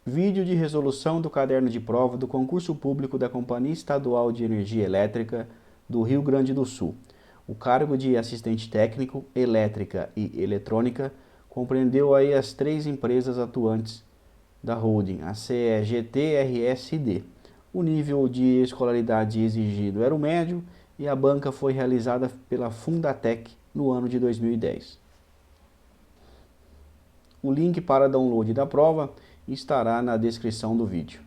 Vídeo de resolução do caderno de prova do concurso público da Companhia Estadual de Energia Elétrica do Rio Grande do Sul. O cargo de assistente técnico, elétrica e eletrônica compreendeu aí as 3 empresas atuantes da holding, a CEGT-RSD. O nível de escolaridade exigido era o médio e a banca foi realizada pela Fundatec no ano de 2010. O link para download da prova estará na descrição do vídeo.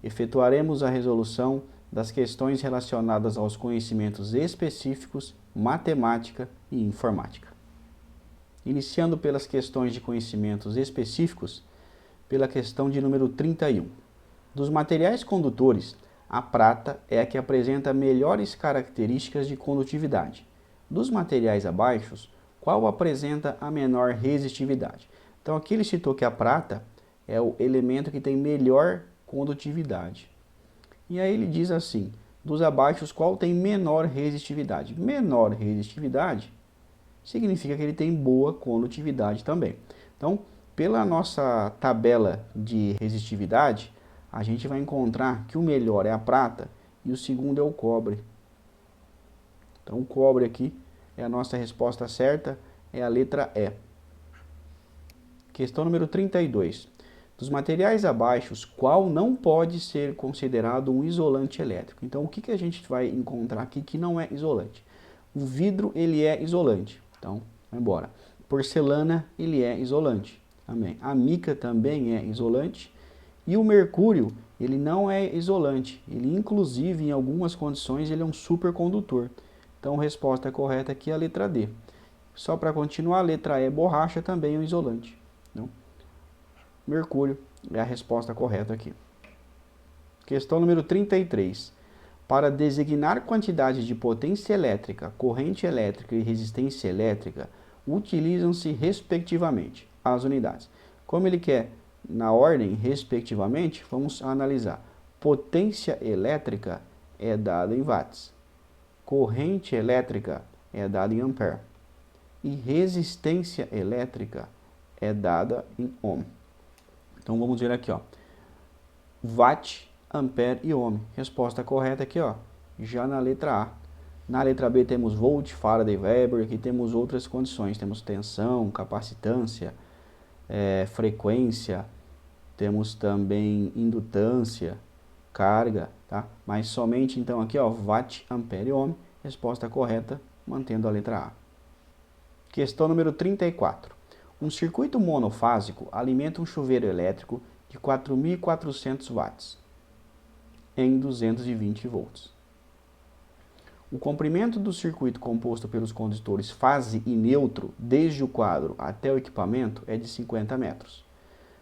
Efetuaremos a resolução das questões relacionadas aos conhecimentos específicos, matemática e informática. Iniciando pelas questões de conhecimentos específicos, pela questão de número 31. Dos materiais condutores, a prata é a que apresenta melhores características de condutividade. Dos materiais abaixo, qual apresenta a menor resistividade? Então aqui ele citou que a prata é o elemento que tem melhor condutividade. E aí ele diz assim, dos abaixos, qual tem menor resistividade? Menor resistividade significa que ele tem boa condutividade também. Então, pela nossa tabela de resistividade, a gente vai encontrar que o melhor é a prata e o segundo é o cobre. Então, o cobre aqui é a nossa resposta certa, é a letra E. Questão número 32. Dos materiais abaixo, qual não pode ser considerado um isolante elétrico? Então, o que a gente vai encontrar aqui que não é isolante? O vidro, ele é isolante. Então, vai embora. Porcelana, ele é isolante. Amém. A mica também é isolante. E o mercúrio, ele não é isolante. Ele, inclusive, em algumas condições, ele é um supercondutor. Então, a resposta correta aqui é a letra D. Só para continuar, a letra E, borracha, também é um isolante. Então, mercúrio é a resposta correta aqui. Questão número 33. Para designar quantidade de potência elétrica, corrente elétrica e resistência elétrica, utilizam-se respectivamente as unidades. Como ele quer na ordem respectivamente, vamos analisar. Potência elétrica é dada em watts. Corrente elétrica é dada em ampere. E resistência elétrica é dada em ohm. Então vamos ver aqui, ó. Watt, ampere e ohm. Resposta correta aqui, ó, já na letra A. Na letra B temos volt, Faraday, Weber. Aqui temos outras condições. Temos tensão, capacitância, frequência. Temos também indutância, carga, tá? Mas somente então aqui, ó, watt, ampere e ohm. Resposta correta, mantendo a letra A. Questão número 34. Um circuito monofásico alimenta um chuveiro elétrico de 4.400 watts em 220 volts. O comprimento do circuito composto pelos condutores fase e neutro, desde o quadro até o equipamento, é de 50 metros.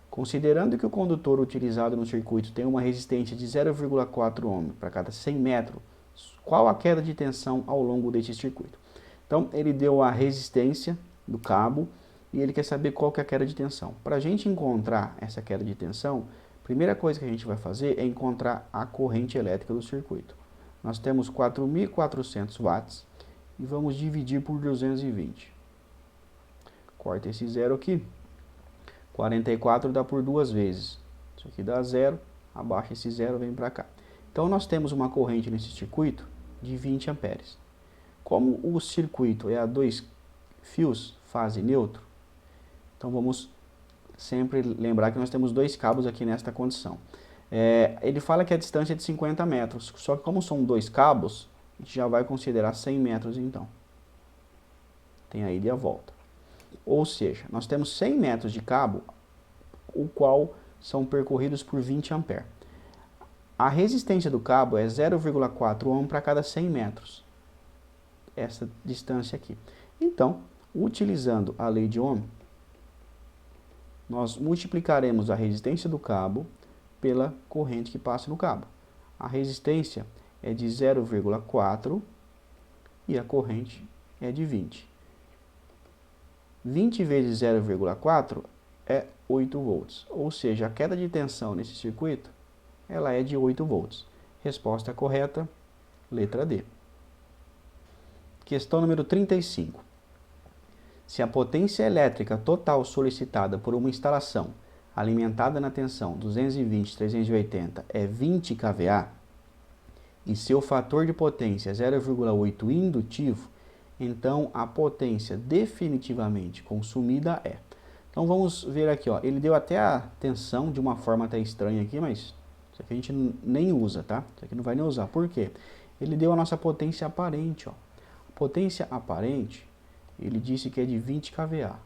Considerando que o condutor utilizado no circuito tem uma resistência de 0,4 ohm para cada 100 metros, qual a queda de tensão ao longo deste circuito? Então, ele deu a resistência do cabo e ele quer saber qual que é a queda de tensão. Para a gente encontrar essa queda de tensão, a primeira coisa que a gente vai fazer é encontrar a corrente elétrica do circuito. Nós temos 4.400 watts e vamos dividir por 220. Corta esse zero aqui. 44 dá por 2 vezes. Isso aqui dá 0, abaixa esse zero, vem para cá. Então nós temos uma corrente nesse circuito de 20 amperes. Como o circuito é a 2 fios, fase neutro, então vamos sempre lembrar que nós temos 2 cabos aqui nesta condição. Ele fala que a distância é de 50 metros, só que como são 2 cabos, a gente já vai considerar 100 metros então. Tem a ida e a volta. Ou seja, nós temos 100 metros de cabo, o qual são percorridos por 20 amperes. A resistência do cabo é 0,4 ohm para cada 100 metros. Essa distância aqui. Então, utilizando a lei de Ohm, nós multiplicaremos a resistência do cabo pela corrente que passa no cabo. A resistência é de 0,4 e a corrente é de 20. 20 vezes 0,4 é 8 volts. Ou seja, a queda de tensão nesse circuito ela é de 8 volts. Resposta correta, letra D. Questão número 35. Se a potência elétrica total solicitada por uma instalação alimentada na tensão 220/380 é 20 kVA, e seu fator de potência é 0,8 indutivo, então a potência definitivamente consumida é. Então vamos ver aqui, ó, ele deu até a tensão de uma forma até estranha aqui, mas isso aqui a gente nem usa, tá? Isso aqui não vai nem usar. Por quê? Ele deu a nossa potência aparente, ó. A potência aparente, ele disse que é de 20 kVA.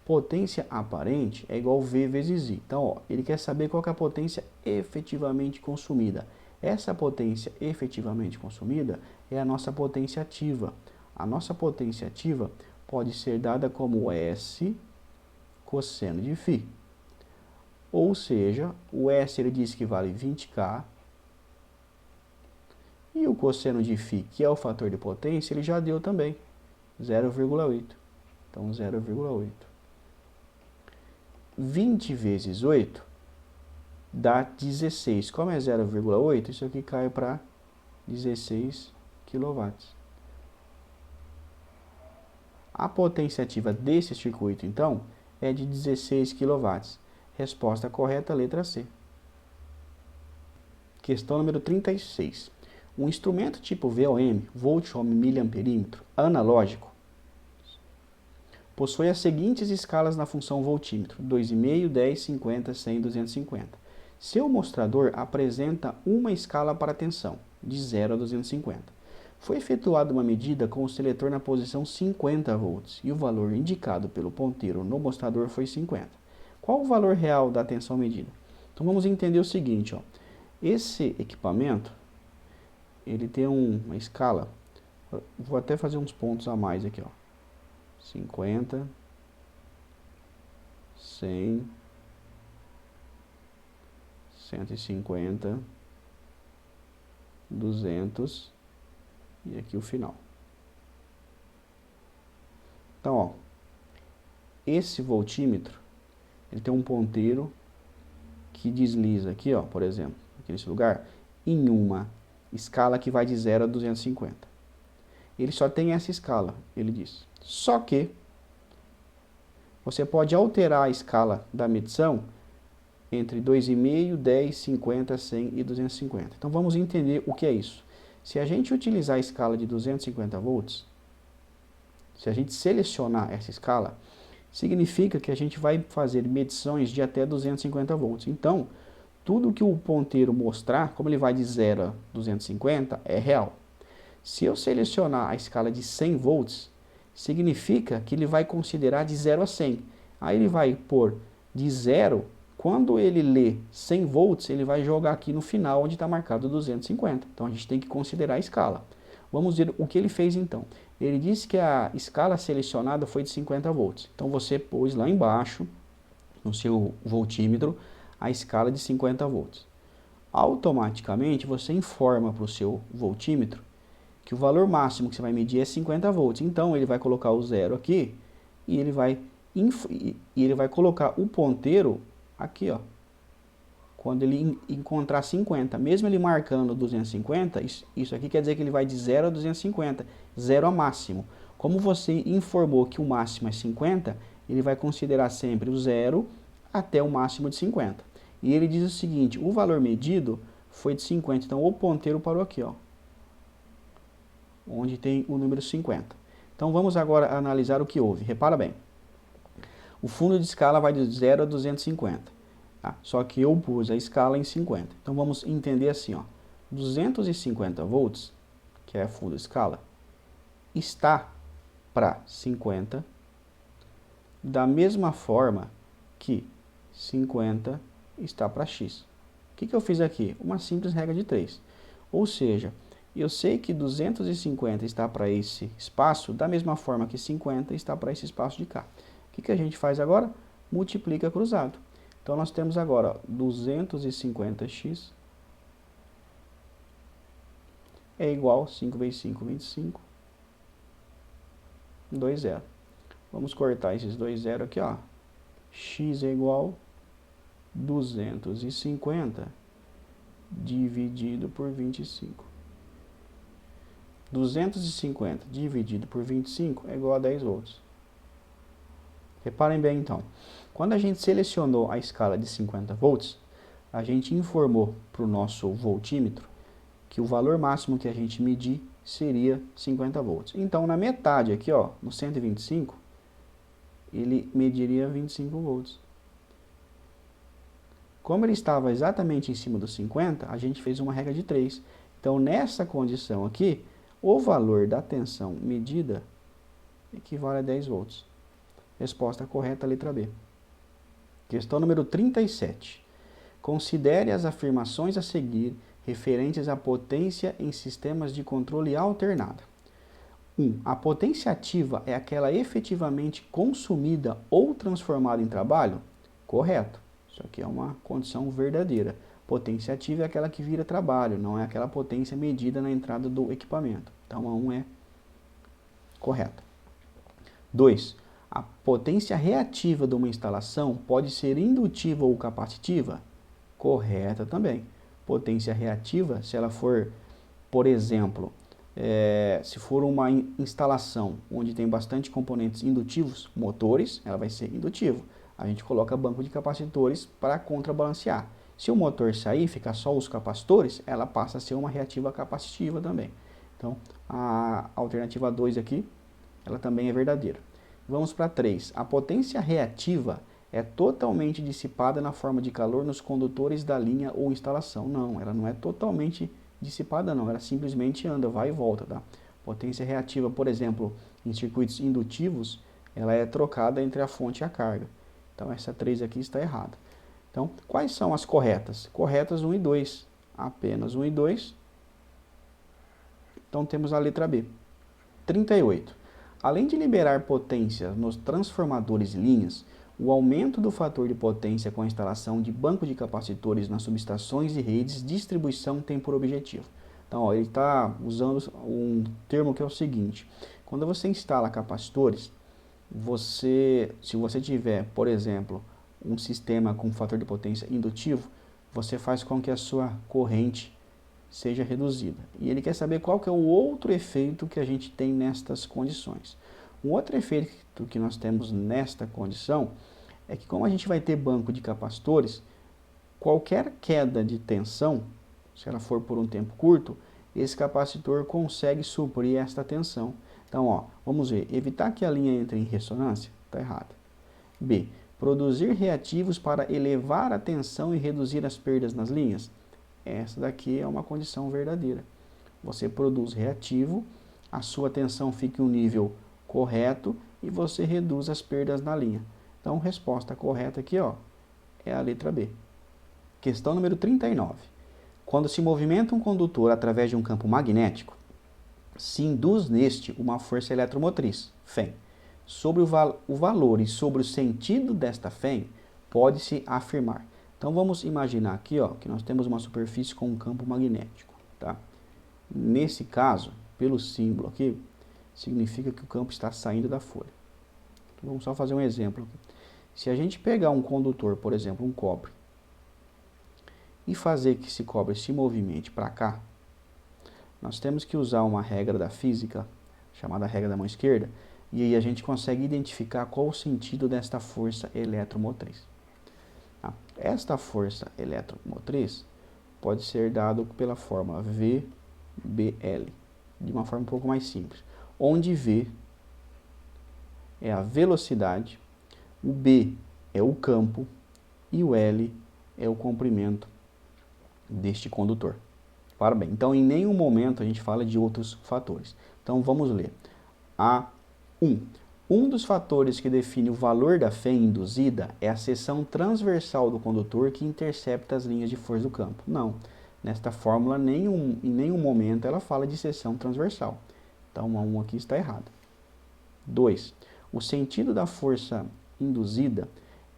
Potência aparente é igual V vezes I. Então, ó, ele quer saber qual que é a potência efetivamente consumida. Essa potência efetivamente consumida é a nossa potência ativa. A nossa potência ativa pode ser dada como S cosseno de φ. Ou seja, o S ele diz que vale 20K. E o cosseno de φ, que é o fator de potência, ele já deu também. 0,8. Então, 0,8. 20 vezes 8 dá 16. Como é 0,8, isso aqui cai para 16 kW. A potência ativa desse circuito, então, é de 16 kW. Resposta correta, letra C. Questão número 36. Um instrumento tipo VOM, volt-ohm miliamperímetro, analógico, possui as seguintes escalas na função voltímetro: 2,5, 10, 50, 100, 250. Seu mostrador apresenta uma escala para a tensão, de 0 a 250. Foi efetuada uma medida com o seletor na posição 50 volts e o valor indicado pelo ponteiro no mostrador foi 50. Qual o valor real da tensão medida? Então vamos entender o seguinte, ó. Esse equipamento, ele tem uma escala, vou até fazer uns pontos a mais aqui, ó. 50, 100, 150, 200 e aqui o final. Então, ó, esse voltímetro, ele tem um ponteiro que desliza aqui, ó, por exemplo, aqui nesse lugar, em uma escala que vai de 0 a 250. Ele só tem essa escala, ele diz. Só que você pode alterar a escala da medição entre 2,5, 10, 50, 100 e 250. Então vamos entender o que é isso. Se a gente utilizar a escala de 250 volts, se a gente selecionar essa escala, significa que a gente vai fazer medições de até 250 volts. Então, tudo que o ponteiro mostrar, como ele vai de 0 a 250, é real. Se eu selecionar a escala de 100 volts, significa que ele vai considerar de 0 a 100. Aí ele vai pôr de 0, quando ele lê 100 volts, ele vai jogar aqui no final onde está marcado 250. Então a gente tem que considerar a escala. Vamos ver o que ele fez então. Ele disse que a escala selecionada foi de 50 volts. Então você pôs lá embaixo, no seu voltímetro, a escala de 50 volts. Automaticamente você informa para o seu voltímetro que o valor máximo que você vai medir é 50 volts. Então ele vai colocar o 0 aqui e ele vai colocar o ponteiro aqui, ó. Quando ele encontrar 50, mesmo ele marcando 250, isso aqui quer dizer que ele vai de 0 a 250, 0 a máximo. Como você informou que o máximo é 50, ele vai considerar sempre o 0 até o máximo de 50. E ele diz o seguinte, o valor medido foi de 50, então o ponteiro parou aqui, ó, onde tem o número 50. Então vamos agora analisar o que houve. Repara bem, o fundo de escala vai de 0 a 250. Tá? Só que eu pus a escala em 50. Então vamos entender assim, ó, 250 volts, que é a fundo de escala, está para 50, da mesma forma que 50 está para x. O que eu fiz aqui? Uma simples regra de 3. Ou seja, eu sei que 250 está para esse espaço, da mesma forma que 50 está para esse espaço de cá. O que a gente faz agora? Multiplica cruzado. Então nós temos agora 250x é igual 5 vezes 5, 25, 2, 0. Vamos cortar esses 2 0 aqui, ó. X é igual 250 dividido por 25. 250 dividido por 25 é igual a 10 volts. Reparem bem então, quando a gente selecionou a escala de 50 volts, a gente informou para o nosso voltímetro que o valor máximo que a gente medir seria 50 volts. Então, na metade aqui, ó, no 125, ele mediria 25 volts. Como ele estava exatamente em cima dos 50, a gente fez uma regra de 3. Então, nessa condição aqui, o valor da tensão medida equivale a 10 volts. Resposta correta, letra B. Questão número 37. Considere as afirmações a seguir referentes à potência em sistemas de controle alternada. 1. A potência ativa é aquela efetivamente consumida ou transformada em trabalho? Correto. Isso aqui é uma condição verdadeira. Potência ativa é aquela que vira trabalho, não é aquela potência medida na entrada do equipamento. Então, a 1 é correta. 2. A potência reativa de uma instalação pode ser indutiva ou capacitiva? Correta também. Potência reativa, se ela for, por exemplo, se for uma instalação onde tem bastante componentes indutivos, motores, ela vai ser indutiva. A gente coloca banco de capacitores para contrabalancear. Se o motor sair, ficar só os capacitores, ela passa a ser uma reativa capacitiva também. Então, a alternativa 2 aqui, ela também é verdadeira. Vamos para 3. A potência reativa é totalmente dissipada na forma de calor nos condutores da linha ou instalação. Não, ela não é totalmente dissipada não, ela simplesmente anda, vai e volta, tá? Potência reativa, por exemplo, em circuitos indutivos, ela é trocada entre a fonte e a carga. Então essa 3 aqui está errada. Então, quais são as corretas? Corretas 1 e 2. Apenas 1 e 2. Então temos a letra B. 38. Além de liberar potência nos transformadores e linhas, o aumento do fator de potência com a instalação de banco de capacitores nas subestações e redes de distribuição tem por objetivo. Então, ó, ele está usando um termo que é o seguinte: quando você instala capacitores, se você tiver, por exemplo, um sistema com fator de potência indutivo, você faz com que a sua corrente seja reduzida. E ele quer saber qual que é o outro efeito que a gente tem nestas condições. Um outro efeito que nós temos nesta condição é que, como a gente vai ter banco de capacitores, qualquer queda de tensão, se ela for por um tempo curto, esse capacitor consegue suprir esta tensão. Então, ó, vamos ver, evitar que a linha entre em ressonância, está errado. B, produzir reativos para elevar a tensão e reduzir as perdas nas linhas. Essa daqui é uma condição verdadeira. Você produz reativo, a sua tensão fica em um nível correto e você reduz as perdas na linha. Então, resposta correta aqui, ó, é a letra B. Questão número 39. Quando se movimenta um condutor através de um campo magnético, se induz neste uma força eletromotriz, Fem. Sobre o valor e sobre o sentido desta Fem, pode-se afirmar. Então, vamos imaginar aqui, ó, que nós temos uma superfície com um campo magnético, tá? Nesse caso, pelo símbolo aqui, significa que o campo está saindo da folha. Então, vamos só fazer um exemplo aqui. Se a gente pegar um condutor, por exemplo, um cobre, e fazer que esse cobre se movimente para cá, nós temos que usar uma regra da física, chamada regra da mão esquerda, e aí a gente consegue identificar qual o sentido desta força eletromotriz. Esta força eletromotriz pode ser dada pela fórmula VBL, de uma forma um pouco mais simples, onde V é a velocidade, o B é o campo e o L é o comprimento deste condutor. Para bem, então em nenhum momento a gente fala de outros fatores. Então vamos ler. A1. Um dos fatores que define o valor da Fem induzida é a seção transversal do condutor que intercepta as linhas de força do campo. Não, nesta fórmula em nenhum momento ela fala de seção transversal. Então a 1 aqui está errada. 2. O sentido da força induzida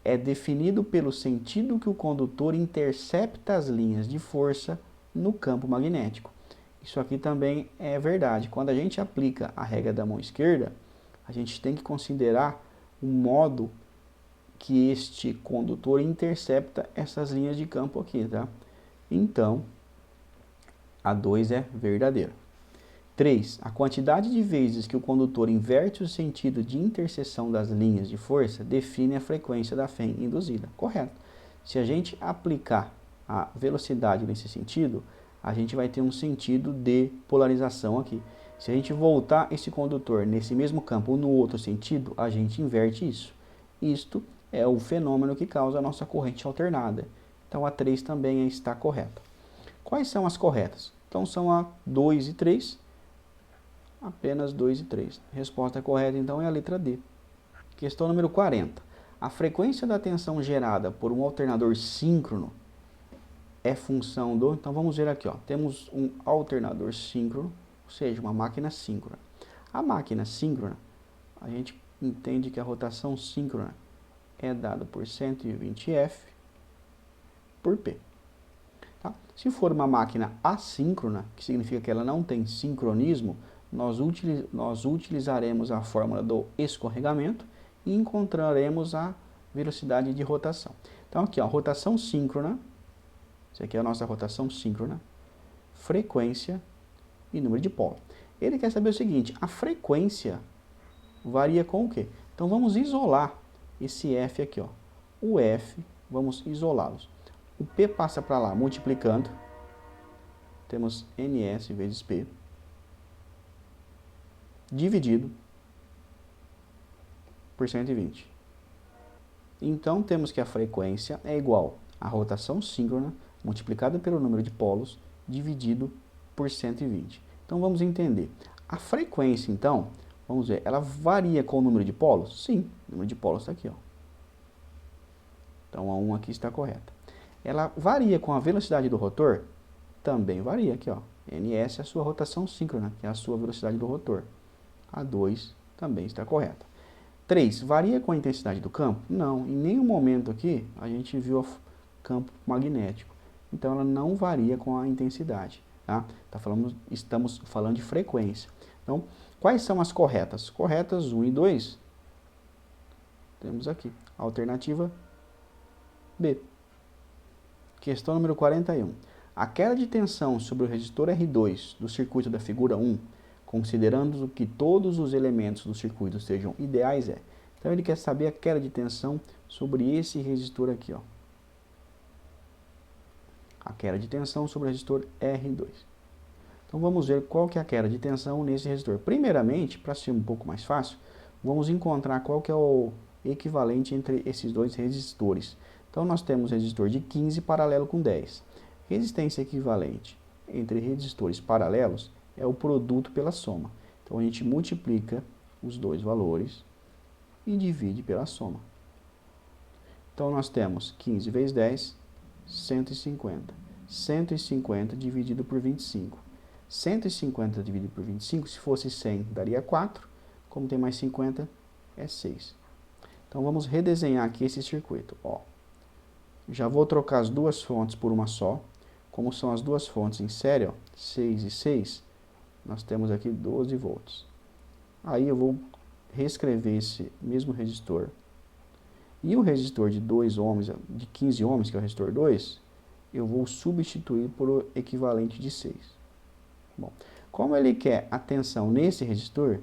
é definido pelo sentido que o condutor intercepta as linhas de força no campo magnético. Isso aqui também é verdade. Quando a gente aplica a regra da mão esquerda, a gente tem que considerar o modo que este condutor intercepta essas linhas de campo aqui, tá? Então, a 2 é verdadeira. 3. A quantidade de vezes que o condutor inverte o sentido de interseção das linhas de força define a frequência da fém induzida. Correto. Se a gente aplicar a velocidade nesse sentido, a gente vai ter um sentido de polarização aqui. Se a gente voltar esse condutor nesse mesmo campo ou no outro sentido, a gente inverte isso. Isto é o fenômeno que causa a nossa corrente alternada. Então a 3 também está correta. Quais são as corretas? Então são a 2 e 3, apenas 2 e 3. Resposta correta então é a letra D. Questão número 40. A frequência da tensão gerada por um alternador síncrono é função do... Então vamos ver aqui, ó. Temos um alternador síncrono, ou seja, uma máquina síncrona. A máquina síncrona, a gente entende que a rotação síncrona é dada por 120F por P. Tá? Se for uma máquina assíncrona, que significa que ela não tem sincronismo, nós utilizaremos a fórmula do escorregamento e encontraremos a velocidade de rotação. Então aqui, ó, rotação síncrona, isso aqui é a nossa rotação síncrona, frequência e número de polo. Ele quer saber o seguinte, a frequência varia com o quê? Então vamos isolar esse F aqui, ó. O F, vamos isolá-los. O P passa para lá, multiplicando, temos NS vezes P, dividido por 120. Então temos que a frequência é igual à rotação síncrona multiplicada pelo número de polos dividido por 120. Então vamos entender. A frequência, então, vamos ver, ela varia com o número de polos? Sim, o número de polos está aqui, ó. Então a 1 aqui está correta. Ela varia com a velocidade do rotor? Também varia aqui, ó. NS é a sua rotação síncrona, que é a sua velocidade do rotor. A 2 também está correta. 3. Varia com a intensidade do campo? Não, em nenhum momento aqui a gente viu o campo magnético. Então ela não varia com a intensidade. Tá? Estamos falando de frequência. Então, quais são as corretas? Corretas 1 e 2. Temos aqui. Alternativa B. Questão número 41. A queda de tensão sobre o resistor R2 do circuito da figura 1, considerando que todos os elementos do circuito sejam ideais, é. Então ele quer saber a queda de tensão sobre esse resistor aqui, ó. A queda de tensão sobre o resistor R2. Então vamos ver qual que é a queda de tensão nesse resistor. Primeiramente, para ser um pouco mais fácil, vamos encontrar qual que é o equivalente entre esses dois resistores. Então nós temos resistor de 15 paralelo com 10. Resistência equivalente entre resistores paralelos é o produto pela soma. Então a gente multiplica os dois valores e divide pela soma. Então nós temos 15 vezes 10, 150. 150 dividido por 25. 150 dividido por 25, se fosse 100, daria 4. Como tem mais 50, é 6. Então vamos redesenhar aqui esse circuito. Ó, já vou trocar as duas fontes por uma só. Como são as duas fontes em série, ó, 6 e 6, nós temos aqui 12 volts. Aí eu vou reescrever esse mesmo resistor. E o resistor de 2 ohms, de 15 ohms, que é o resistor 2, eu vou substituir por o equivalente de 6. Bom, como ele quer a tensão nesse resistor,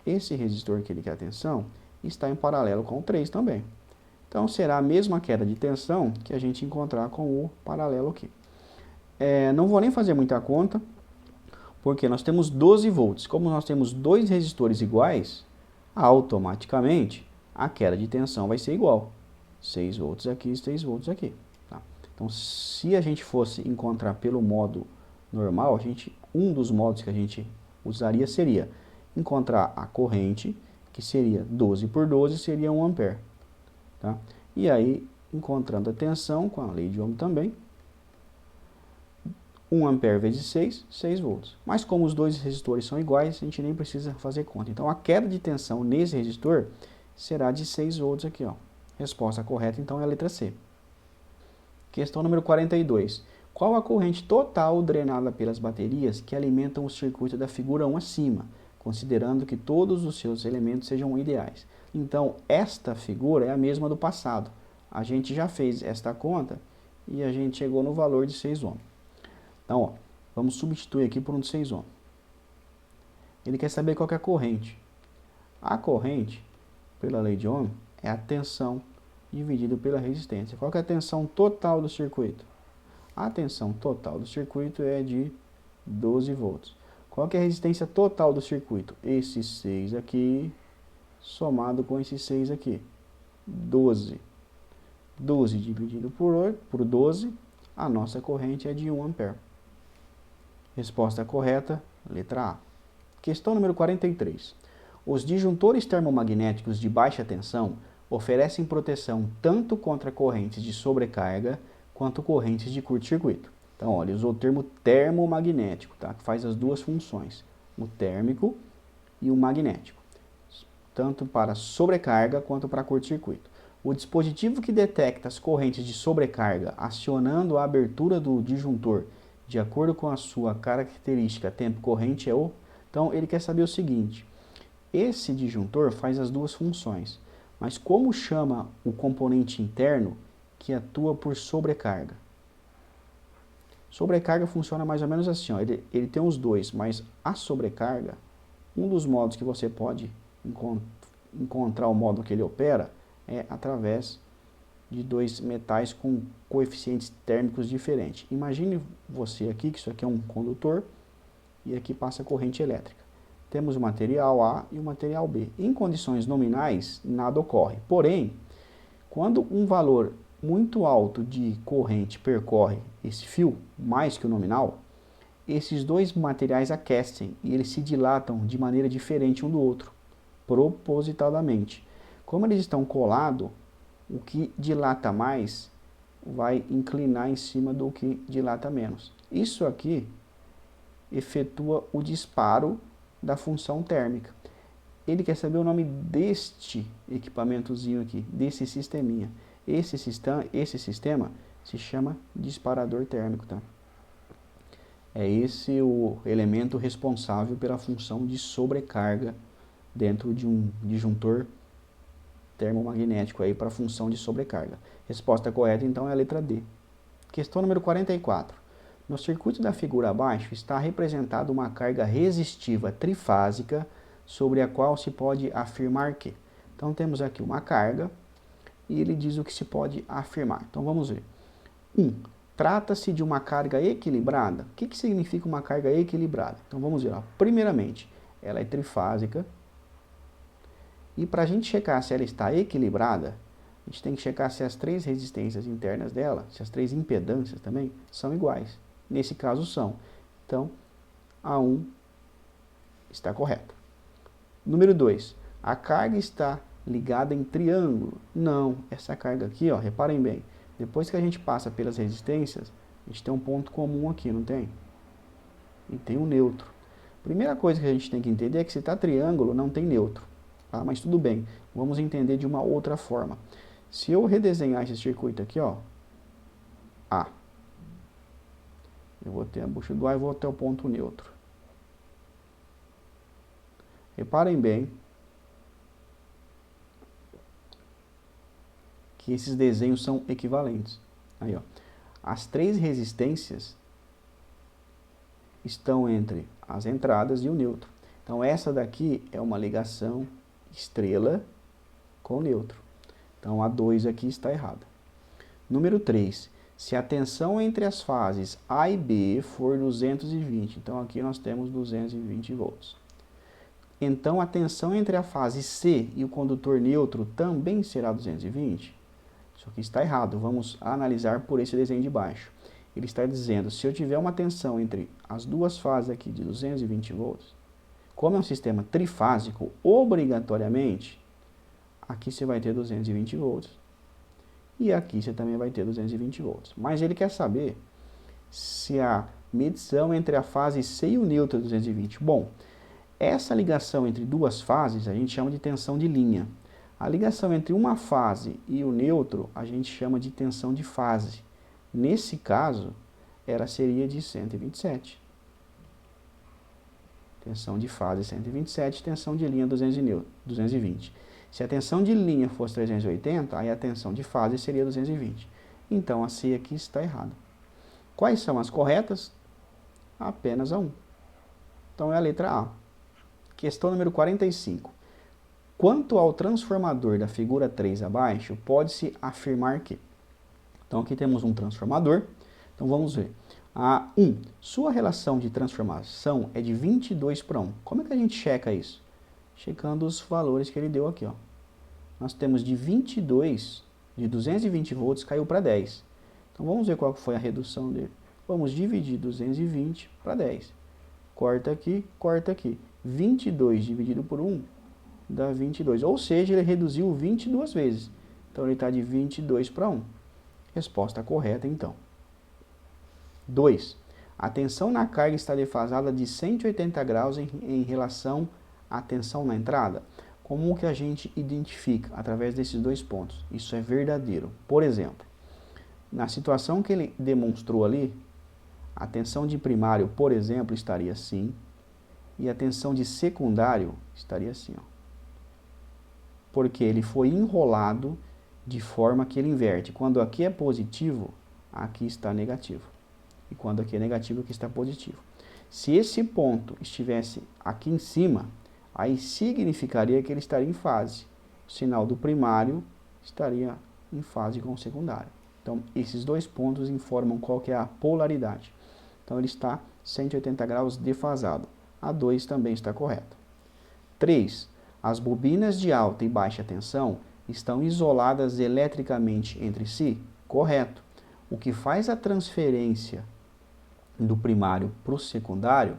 esse resistor que ele quer a tensão está em paralelo com o 3 também. Então será a mesma queda de tensão que a gente encontrar com o paralelo aqui. Não vou nem fazer muita conta, porque nós temos 12 volts. Como nós temos dois resistores iguais, automaticamente a queda de tensão vai ser igual. 6 volts aqui e 6 volts aqui. Tá? Então, se a gente fosse encontrar pelo modo normal, um dos modos que a gente usaria seria encontrar a corrente, que seria 12 por 12, seria 1 ampere. Tá? E aí, encontrando a tensão, com a lei de Ohm também, 1 ampere vezes 6, 6 volts. Mas como os dois resistores são iguais, a gente nem precisa fazer conta. Então a queda de tensão nesse resistor será de 6 volts aqui, ó. Resposta correta então é a letra C. Questão número 42. Qual a corrente total drenada pelas baterias que alimentam o circuito da figura 1 acima, considerando que todos os seus elementos sejam ideais? Então esta figura é a mesma do passado. A gente já fez esta conta e a gente chegou no valor de 6 ohms. Então, ó, vamos substituir aqui por um de 6 ohms. Ele quer saber qual que é a corrente. A corrente, pela lei de Ohm, é a tensão dividido pela resistência. Qual que é a tensão total do circuito? A tensão total do circuito é de 12 volts. Qual que é a resistência total do circuito? Esse 6 aqui, somado com esse 6 aqui. 12. 12 dividido por 12, a nossa corrente é de 1 ampere. Resposta correta, letra A. Questão número 43. Os disjuntores termomagnéticos de baixa tensão oferecem proteção tanto contra correntes de sobrecarga quanto correntes de curto-circuito. Então, olha, usou o termo termomagnético, tá? Que faz as duas funções, o térmico e o magnético, tanto para sobrecarga quanto para curto-circuito. O dispositivo que detecta as correntes de sobrecarga acionando a abertura do disjuntor de acordo com a sua característica tempo-corrente é o... Então, ele quer saber o seguinte, esse disjuntor faz as duas funções, mas como chama o componente interno que atua por sobrecarga? Sobrecarga funciona mais ou menos assim, ó, ele tem os dois, mas a sobrecarga, um dos modos que você pode encontrar o modo que ele opera é através de dois metais com coeficientes térmicos diferentes. Imagine você aqui, que isso aqui é um condutor, e aqui passa corrente elétrica. Temos o material A e o material B. Em condições nominais, nada ocorre. Porém, quando um valor muito alto de corrente percorre esse fio, mais que o nominal, esses dois materiais aquecem e eles se dilatam de maneira diferente um do outro, propositadamente. Como eles estão colados, o que dilata mais vai inclinar em cima do que dilata menos. Isso aqui efetua o disparo da função térmica. Ele quer saber o nome deste equipamentozinho aqui, desse sisteminha. Esse sistema se chama disparador térmico, tá? É esse o elemento responsável pela função de sobrecarga dentro de um disjuntor termomagnético aí para a função de sobrecarga. Resposta correta então é a letra D. Questão número 44. No circuito da figura abaixo está representada uma carga resistiva trifásica sobre a qual se pode afirmar que. Então temos aqui uma carga e ele diz o que se pode afirmar. Então vamos ver. 1. Trata-se de uma carga equilibrada. O que significa uma carga equilibrada? Então vamos ver. Ó. Primeiramente, ela é trifásica. E para a gente checar se ela está equilibrada, a gente tem que checar se as três resistências internas dela, se as três impedâncias também, são iguais. Nesse caso são. Então, A1 está correto. Número 2. A carga está ligada em triângulo. Não, essa carga aqui, ó, reparem bem. Depois que a gente passa pelas resistências, a gente tem um ponto comum aqui, não tem? E tem um neutro. Primeira coisa que a gente tem que entender é que se está triângulo, não tem neutro. Tá? Mas tudo bem, vamos entender de uma outra forma. Se eu redesenhar esse circuito aqui, ó, A. Eu vou ter a bucha do A e vou ter o ponto neutro. Reparem bem que esses desenhos são equivalentes. Aí, ó, as três resistências estão entre as entradas e o neutro. Então essa daqui é uma ligação estrela com neutro. Então a 2 aqui está errada. Número 3. Se a tensão entre as fases A e B for 220, então aqui nós temos 220 volts. Então a tensão entre a fase C e o condutor neutro também será 220? Isso aqui está errado, vamos analisar por esse desenho de baixo. Ele está dizendo, se eu tiver uma tensão entre as duas fases aqui de 220 volts, como é um sistema trifásico, obrigatoriamente, aqui você vai ter 220 volts e aqui você também vai ter 220 volts. Mas ele quer saber se a medição entre a fase C e o neutro é 220. Bom, essa ligação entre duas fases a gente chama de tensão de linha. A ligação entre uma fase e o neutro a gente chama de tensão de fase. Nesse caso, ela seria de 127. Tensão de fase 127, tensão de linha 220. Se a tensão de linha fosse 380, aí a tensão de fase seria 220. Então a C aqui está errada. Quais são as corretas? Apenas a 1. Então é a letra A. Questão número 45. Quanto ao transformador da figura 3 abaixo, pode-se afirmar que... Então aqui temos um transformador, então vamos ver. A 1. Sua relação de transformação é de 22:1. Como é que a gente checa isso? Checando os valores que ele deu aqui, ó. Nós temos de 22, de 220 volts, caiu para 10. Então vamos ver qual foi a redução dele. Vamos dividir 220 para 10. Corta aqui. 22 dividido por 1 dá 22. Ou seja, ele reduziu 22 vezes. Então ele está de 22 para 1. Resposta correta, então. 2. A tensão na carga está defasada de 180 graus em relação à tensão na entrada. Como que a gente identifica? Através desses dois pontos. Isso é verdadeiro. Por exemplo, na situação que ele demonstrou ali, a tensão de primário, por exemplo, estaria assim, e a tensão de secundário estaria assim, ó. Porque ele foi enrolado de forma que ele inverte. Quando aqui é positivo, aqui está negativo. E quando aqui é negativo, aqui está positivo. Se esse ponto estivesse aqui em cima, aí significaria que ele estaria em fase. O sinal do primário estaria em fase com o secundário. Então, esses dois pontos informam qual que é a polaridade. Então, ele está 180 graus defasado. A 2 também está correta. 3. As bobinas de alta e baixa tensão estão isoladas eletricamente entre si? Correto. O que faz a transferência do primário para o secundário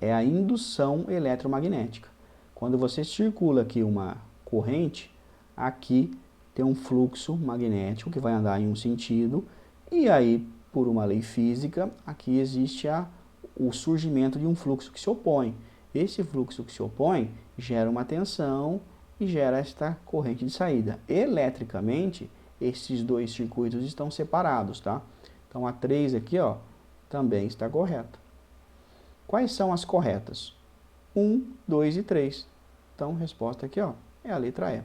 é a indução eletromagnética. Quando você circula aqui uma corrente, aqui tem um fluxo magnético que vai andar em um sentido, e aí, por uma lei física, aqui existe o surgimento de um fluxo que se opõe. Esse fluxo que se opõe gera uma tensão e gera esta corrente de saída. Eletricamente, esses dois circuitos estão separados, tá? Então a 3 aqui, ó, também está correta. Quais são as corretas? 1, 2 e 3. Então, a resposta aqui, ó, é a letra E.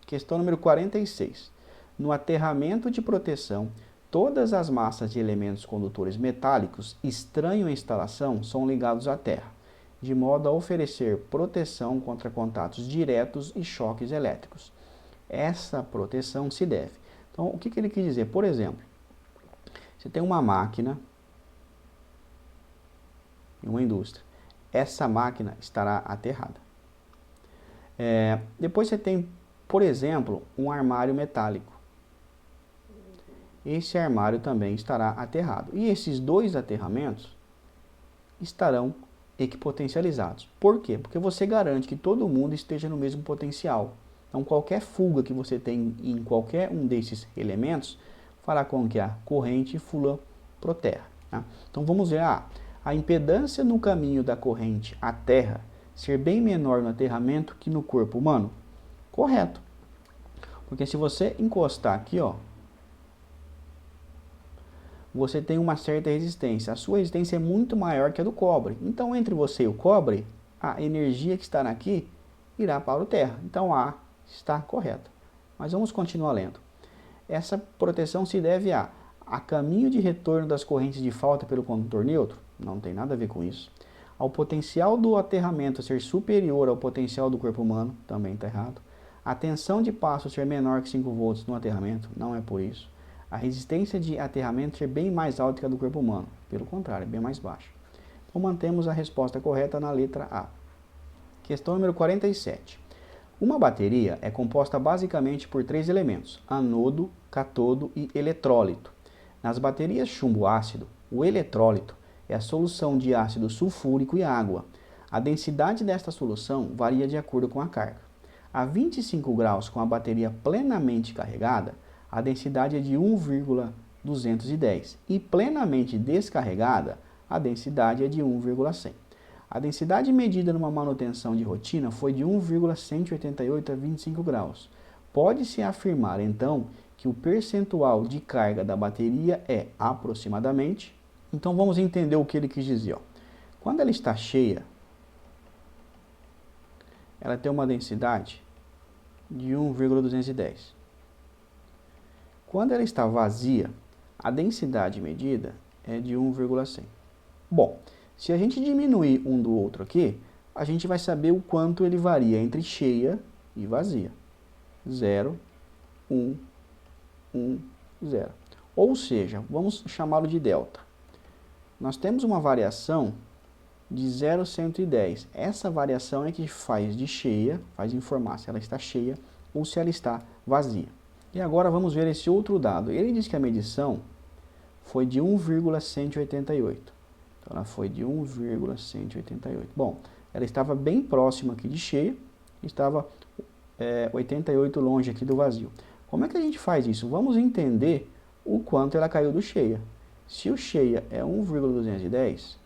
Questão número 46. No aterramento de proteção, todas as massas de elementos condutores metálicos estranhos à instalação são ligados à terra, de modo a oferecer proteção contra contatos diretos e choques elétricos. Essa proteção se deve. Então, o que ele quis dizer? Por exemplo, você tem uma máquina em uma indústria. Essa máquina estará aterrada. Depois você tem, por exemplo, um armário metálico. Esse armário também estará aterrado. E esses dois aterramentos estarão equipotencializados. Por quê? Porque você garante que todo mundo esteja no mesmo potencial. Então, qualquer fuga que você tem em qualquer um desses elementos fará com que a corrente flua pro terra. Tá? Então, vamos ver a impedância no caminho da corrente à terra ser bem menor no aterramento que no corpo humano? Correto. Porque se você encostar aqui, ó, você tem uma certa resistência. A sua resistência é muito maior que a do cobre. Então, entre você e o cobre, a energia que está aqui irá para o terra. Então, A está correta. Mas vamos continuar lendo. Essa proteção se deve a caminho de retorno das correntes de falta pelo condutor neutro? Não tem nada a ver com isso. Ao potencial do aterramento ser superior ao potencial do corpo humano? Também está errado. A tensão de passo ser menor que 5 volts no aterramento? Não é por isso. A resistência de aterramento ser bem mais alta que a do corpo humano? Pelo contrário, é bem mais baixa. Então mantemos a resposta correta na letra A. Questão número 47. Uma bateria é composta basicamente por 3 elementos: anodo, catodo e eletrólito. Nas baterias chumbo-ácido, o eletrólito é a solução de ácido sulfúrico e água. A densidade desta solução varia de acordo com a carga. A 25 graus com a bateria plenamente carregada, a densidade é de 1,210 e plenamente descarregada, a densidade é de 1,100. A densidade medida numa manutenção de rotina foi de 1,188 a 25 graus. Pode-se afirmar, então, que o percentual de carga da bateria é aproximadamente... Então vamos entender o que ele quis dizer. Ó. Quando ela está cheia, ela tem uma densidade de 1,210. Quando ela está vazia, a densidade medida é de 1,100. Bom, se a gente diminuir um do outro aqui, a gente vai saber o quanto ele varia entre cheia e vazia. 0, 1, 1, 0. Ou seja, vamos chamá-lo de delta. Nós temos uma variação de 0,110. Essa variação é que faz de cheia, faz informar se ela está cheia ou se ela está vazia. E agora vamos ver esse outro dado. Ele diz que a medição foi de 1,188. Então ela foi de 1,188. Bom, ela estava bem próxima aqui de cheia, estava 88 longe aqui do vazio. Como é que a gente faz isso? Vamos entender o quanto ela caiu do cheia. Se o cheia é 1,210,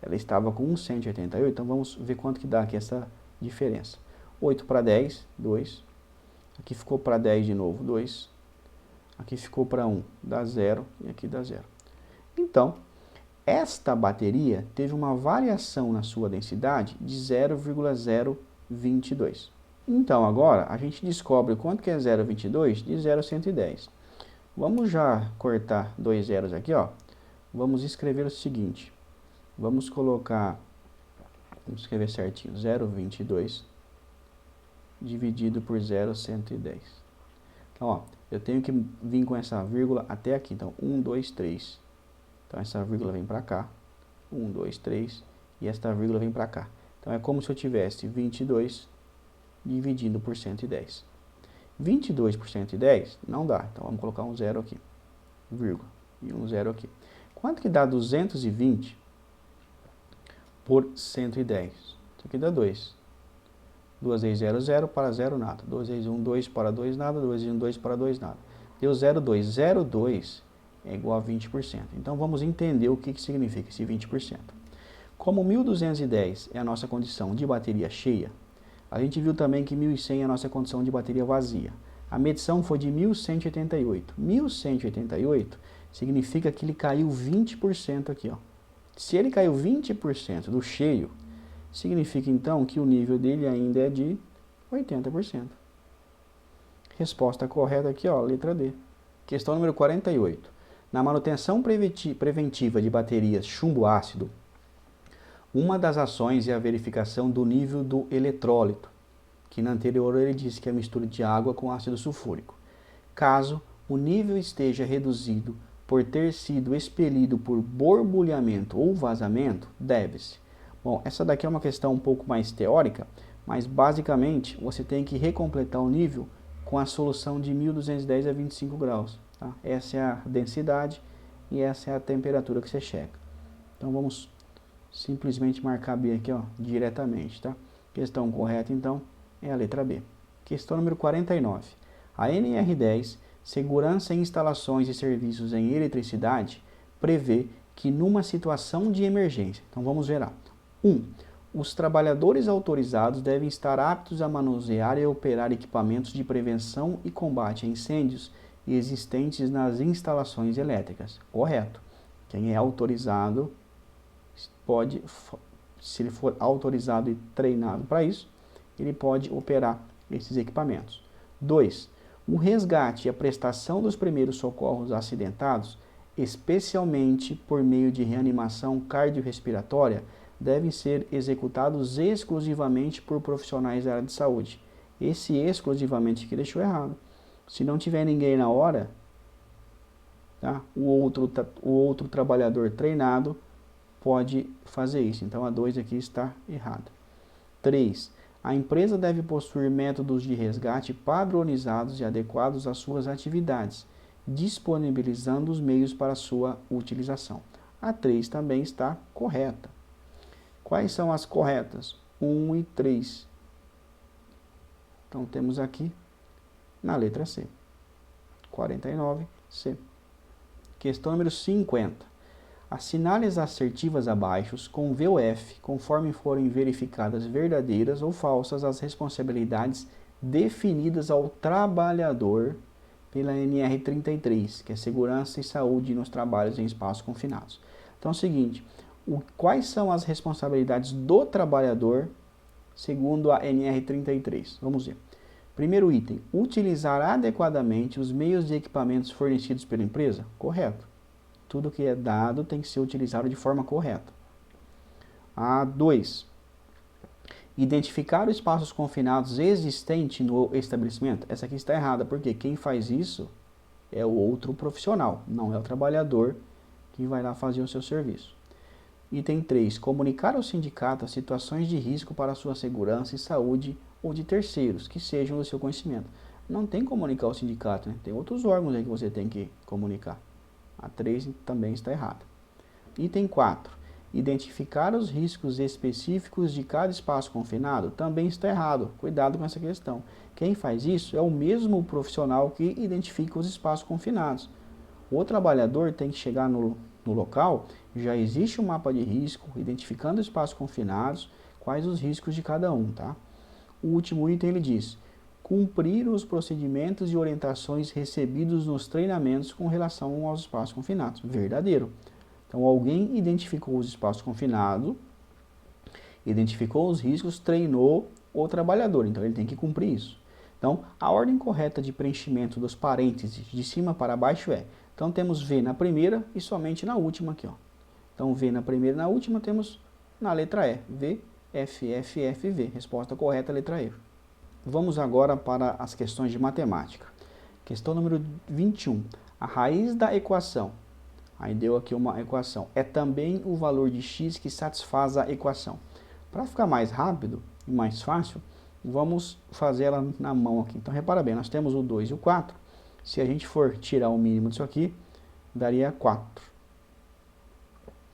ela estava com 1,188, então vamos ver quanto que dá aqui essa diferença. 8 para 10, 2. Aqui ficou para 10 de novo, 2. Aqui ficou para 1, dá 0, e aqui dá 0. Então, esta bateria teve uma variação na sua densidade de 0,022. Então, agora, a gente descobre quanto que é 0,22 de 0,110. Vamos já cortar dois zeros aqui, ó. Vamos escrever o seguinte. Vamos escrever certinho, 0,22 dividido por 0,110. Então, ó, eu tenho que vir com essa vírgula até aqui. Então, 1, 2, 3. Então, essa vírgula vem para cá. 1, 2, 3. E esta vírgula vem para cá. Então, é como se eu tivesse 22 dividido por 110. 22 por 110 não dá. Então, vamos colocar um zero aqui. Vírgula. E um zero aqui. Quanto que dá 220 por 110? Isso aqui dá 2. 2 vezes 0, 0, para 0, nada. 2 vezes 1, 2, para 2, nada. 2 vezes 1, 2, para 2, nada. Deu 0,2. 0,2 é igual a 20%. Então, vamos entender o que significa esse 20%. Como 1.210 é a nossa condição de bateria cheia, a gente viu também que 1.100 é a nossa condição de bateria vazia. A medição foi de 1.188. 1.188 significa que ele caiu 20% aqui, ó. Se ele caiu 20% do cheio, significa então que o nível dele ainda é de 80%. Resposta correta aqui, ó, letra D. Questão número 48. Na manutenção preventiva de baterias chumbo ácido, uma das ações é a verificação do nível do eletrólito, que na anterior ele disse que é a mistura de água com ácido sulfúrico. Caso o nível esteja reduzido por ter sido expelido por borbulhamento ou vazamento, deve-se. Bom, essa daqui é uma questão um pouco mais teórica, mas basicamente você tem que recompletar o nível com a solução de 1.210 a 25 graus. Tá? Essa é a densidade e essa é a temperatura que você checa. Então vamos simplesmente marcar B aqui, ó, diretamente. Tá? Questão correta então é a letra B. Questão número 49. A NR10, Segurança em Instalações e Serviços em Eletricidade, prevê que numa situação de emergência, então vamos ver lá. 1. Os trabalhadores autorizados devem estar aptos a manusear e operar equipamentos de prevenção e combate a incêndios existentes nas instalações elétricas. Correto. Quem é autorizado pode, se ele for autorizado e treinado para isso, ele pode operar esses equipamentos. 2. O resgate e a prestação dos primeiros socorros a acidentados, especialmente por meio de reanimação cardiorrespiratória, devem ser executados exclusivamente por profissionais da área de saúde. Esse exclusivamente aqui deixou errado. Se não tiver ninguém na hora, tá? O outro trabalhador treinado pode fazer isso. Então a 2 aqui está errada. 3. A empresa deve possuir métodos de resgate padronizados e adequados às suas atividades, disponibilizando os meios para sua utilização. A 3 também está correta. Quais são as corretas? 1 e 3. Então temos aqui na letra C. 49, C. Questão número 50. Assinale as assertivas abaixo com VOF, conforme forem verificadas verdadeiras ou falsas as responsabilidades definidas ao trabalhador pela NR33, que é Segurança e Saúde nos Trabalhos em Espaços Confinados. Então é o seguinte, quais são as responsabilidades do trabalhador segundo a NR33? Vamos ver. Primeiro item, utilizar adequadamente os meios e equipamentos fornecidos pela empresa? Correto. Tudo que é dado tem que ser utilizado de forma correta. A 2. Identificar os espaços confinados existentes no estabelecimento. Essa aqui está errada, porque quem faz isso é o outro profissional, não é o trabalhador que vai lá fazer o seu serviço. Item 3. Comunicar ao sindicato as situações de risco para a sua segurança e saúde ou de terceiros, que sejam do seu conhecimento. Não tem que comunicar ao sindicato, né? Tem outros órgãos aí que você tem que comunicar. A 3 também está errada. Item 4. Identificar os riscos específicos de cada espaço confinado também está errado. Cuidado com essa questão. Quem faz isso é o mesmo profissional que identifica os espaços confinados. O trabalhador tem que chegar no local, já existe um mapa de risco, identificando os espaços confinados, quais os riscos de cada um, tá? O último item ele diz: cumprir os procedimentos e orientações recebidos nos treinamentos com relação aos espaços confinados. Verdadeiro. Então, alguém identificou os espaços confinados, identificou os riscos, treinou o trabalhador. Então, ele tem que cumprir isso. Então, a ordem correta de preenchimento dos parênteses de cima para baixo é: então, temos V na primeira e somente na última aqui, ó. Então, V na primeira e na última temos na letra E. V, F, F, F, V. Resposta correta, letra E. Vamos agora para as questões de matemática. Questão número 21. A raiz da equação. Aí deu aqui uma equação. É também o valor de x que satisfaz a equação. Para ficar mais rápido e mais fácil, vamos fazer ela na mão aqui. Então, repara bem, nós temos o 2 e o 4. Se a gente for tirar o mínimo disso aqui, daria 4.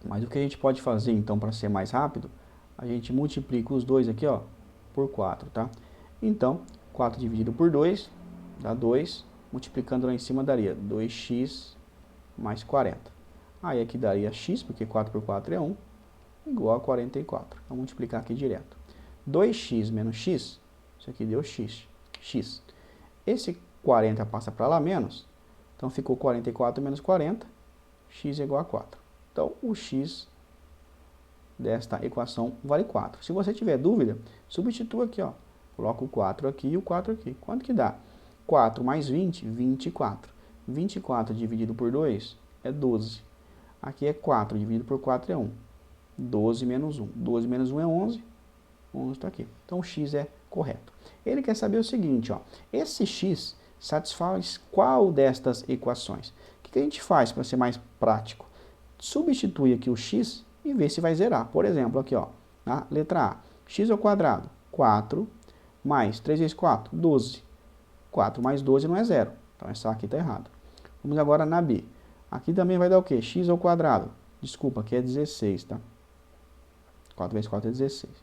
Mas o que a gente pode fazer, então, para ser mais rápido, a gente multiplica os dois aqui, ó, por 4, tá? Então, 4 dividido por 2, dá 2. Multiplicando lá em cima, daria 2x mais 40. Aí aqui daria x, porque 4 por 4 é 1, igual a 44. Vamos multiplicar aqui direto. 2x menos x, isso aqui deu x. Esse 40 passa para lá menos, então ficou 44 menos 40, x é igual a 4. Então, o x desta equação vale 4. Se você tiver dúvida, substitua aqui, ó. Coloca o 4 aqui e o 4 aqui. Quanto que dá? 4 mais 20, 24. 24 dividido por 2 é 12. Aqui é 4 dividido por 4 é 1. 12 menos 1. 12 menos 1 é 11. 11 está aqui. Então, o x é correto. Ele quer saber o seguinte, ó. Esse x satisfaz qual destas equações? O que a gente faz para ser mais prático? Substitui aqui o x e vê se vai zerar. Por exemplo, aqui, ó, na letra A. X ao quadrado, 4, mais 3 vezes 4, 12. 4 mais 12 não é zero. Então, essa aqui está errado. Vamos agora na B. Aqui também vai dar o quê? X ao quadrado. Desculpa, aqui é 16, tá? 4 vezes 4 é 16.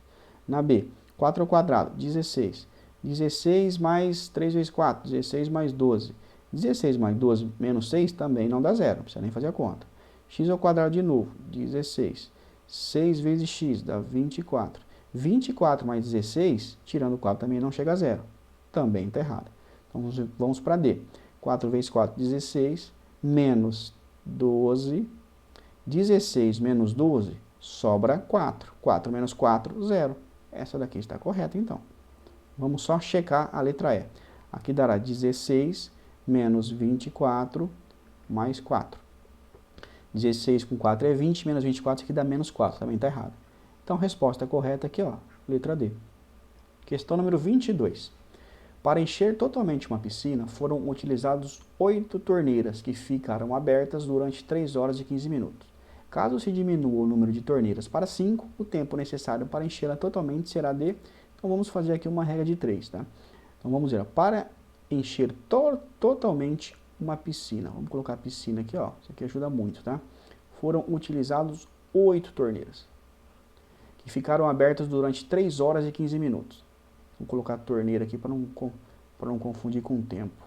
Na B, 4 ao quadrado, 16. 16 mais 3 vezes 4, 16 mais 12. 16 mais 12 menos 6 também não dá zero, não precisa nem fazer a conta. X ao quadrado de novo, 16. 6 vezes x dá 24. 24 mais 16, tirando 4 também não chega a zero. Também está errado. Então, vamos para D. 4 vezes 4, 16, menos 12. 16 menos 12, sobra 4. 4 menos 4, 0. Essa daqui está correta, então. Vamos só checar a letra E. Aqui dará 16 menos 24 mais 4. 16 com 4 é 20, menos 24 aqui dá menos 4, também está errado. Então, resposta correta aqui, ó, letra D. Questão número 22. Para encher totalmente uma piscina, foram utilizados 8 torneiras que ficaram abertas durante 3 horas e 15 minutos. Caso se diminua o número de torneiras para 5, o tempo necessário para enchê-la totalmente será de... Então, vamos fazer aqui uma regra de 3, tá? Então, vamos ver, ó, para encher totalmente uma piscina, vamos colocar a piscina aqui, ó, isso aqui ajuda muito, tá? Foram utilizados 8 torneiras, que ficaram abertas durante 3 horas e 15 minutos. Vamos colocar a torneira aqui para não confundir com o tempo.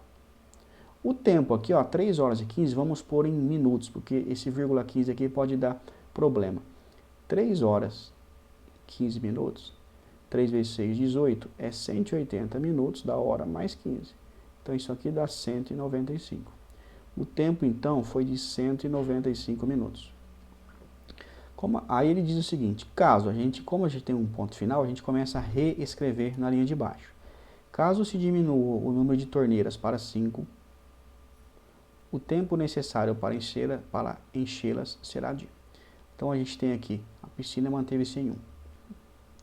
O tempo aqui, ó, 3 horas e 15, vamos pôr em minutos, porque esse vírgula 15 aqui pode dar problema. 3 horas, 15 minutos, 3 vezes 6, 18, é 180 minutos da hora mais 15. Então, isso aqui dá 195. O tempo, então, foi de 195 minutos. Aí ele diz o seguinte, como a gente tem um ponto final, a gente começa a reescrever na linha de baixo. Caso se diminua o número de torneiras para 5, o tempo necessário para enchê-las será de... Então, a gente tem aqui, a piscina manteve-se em 1.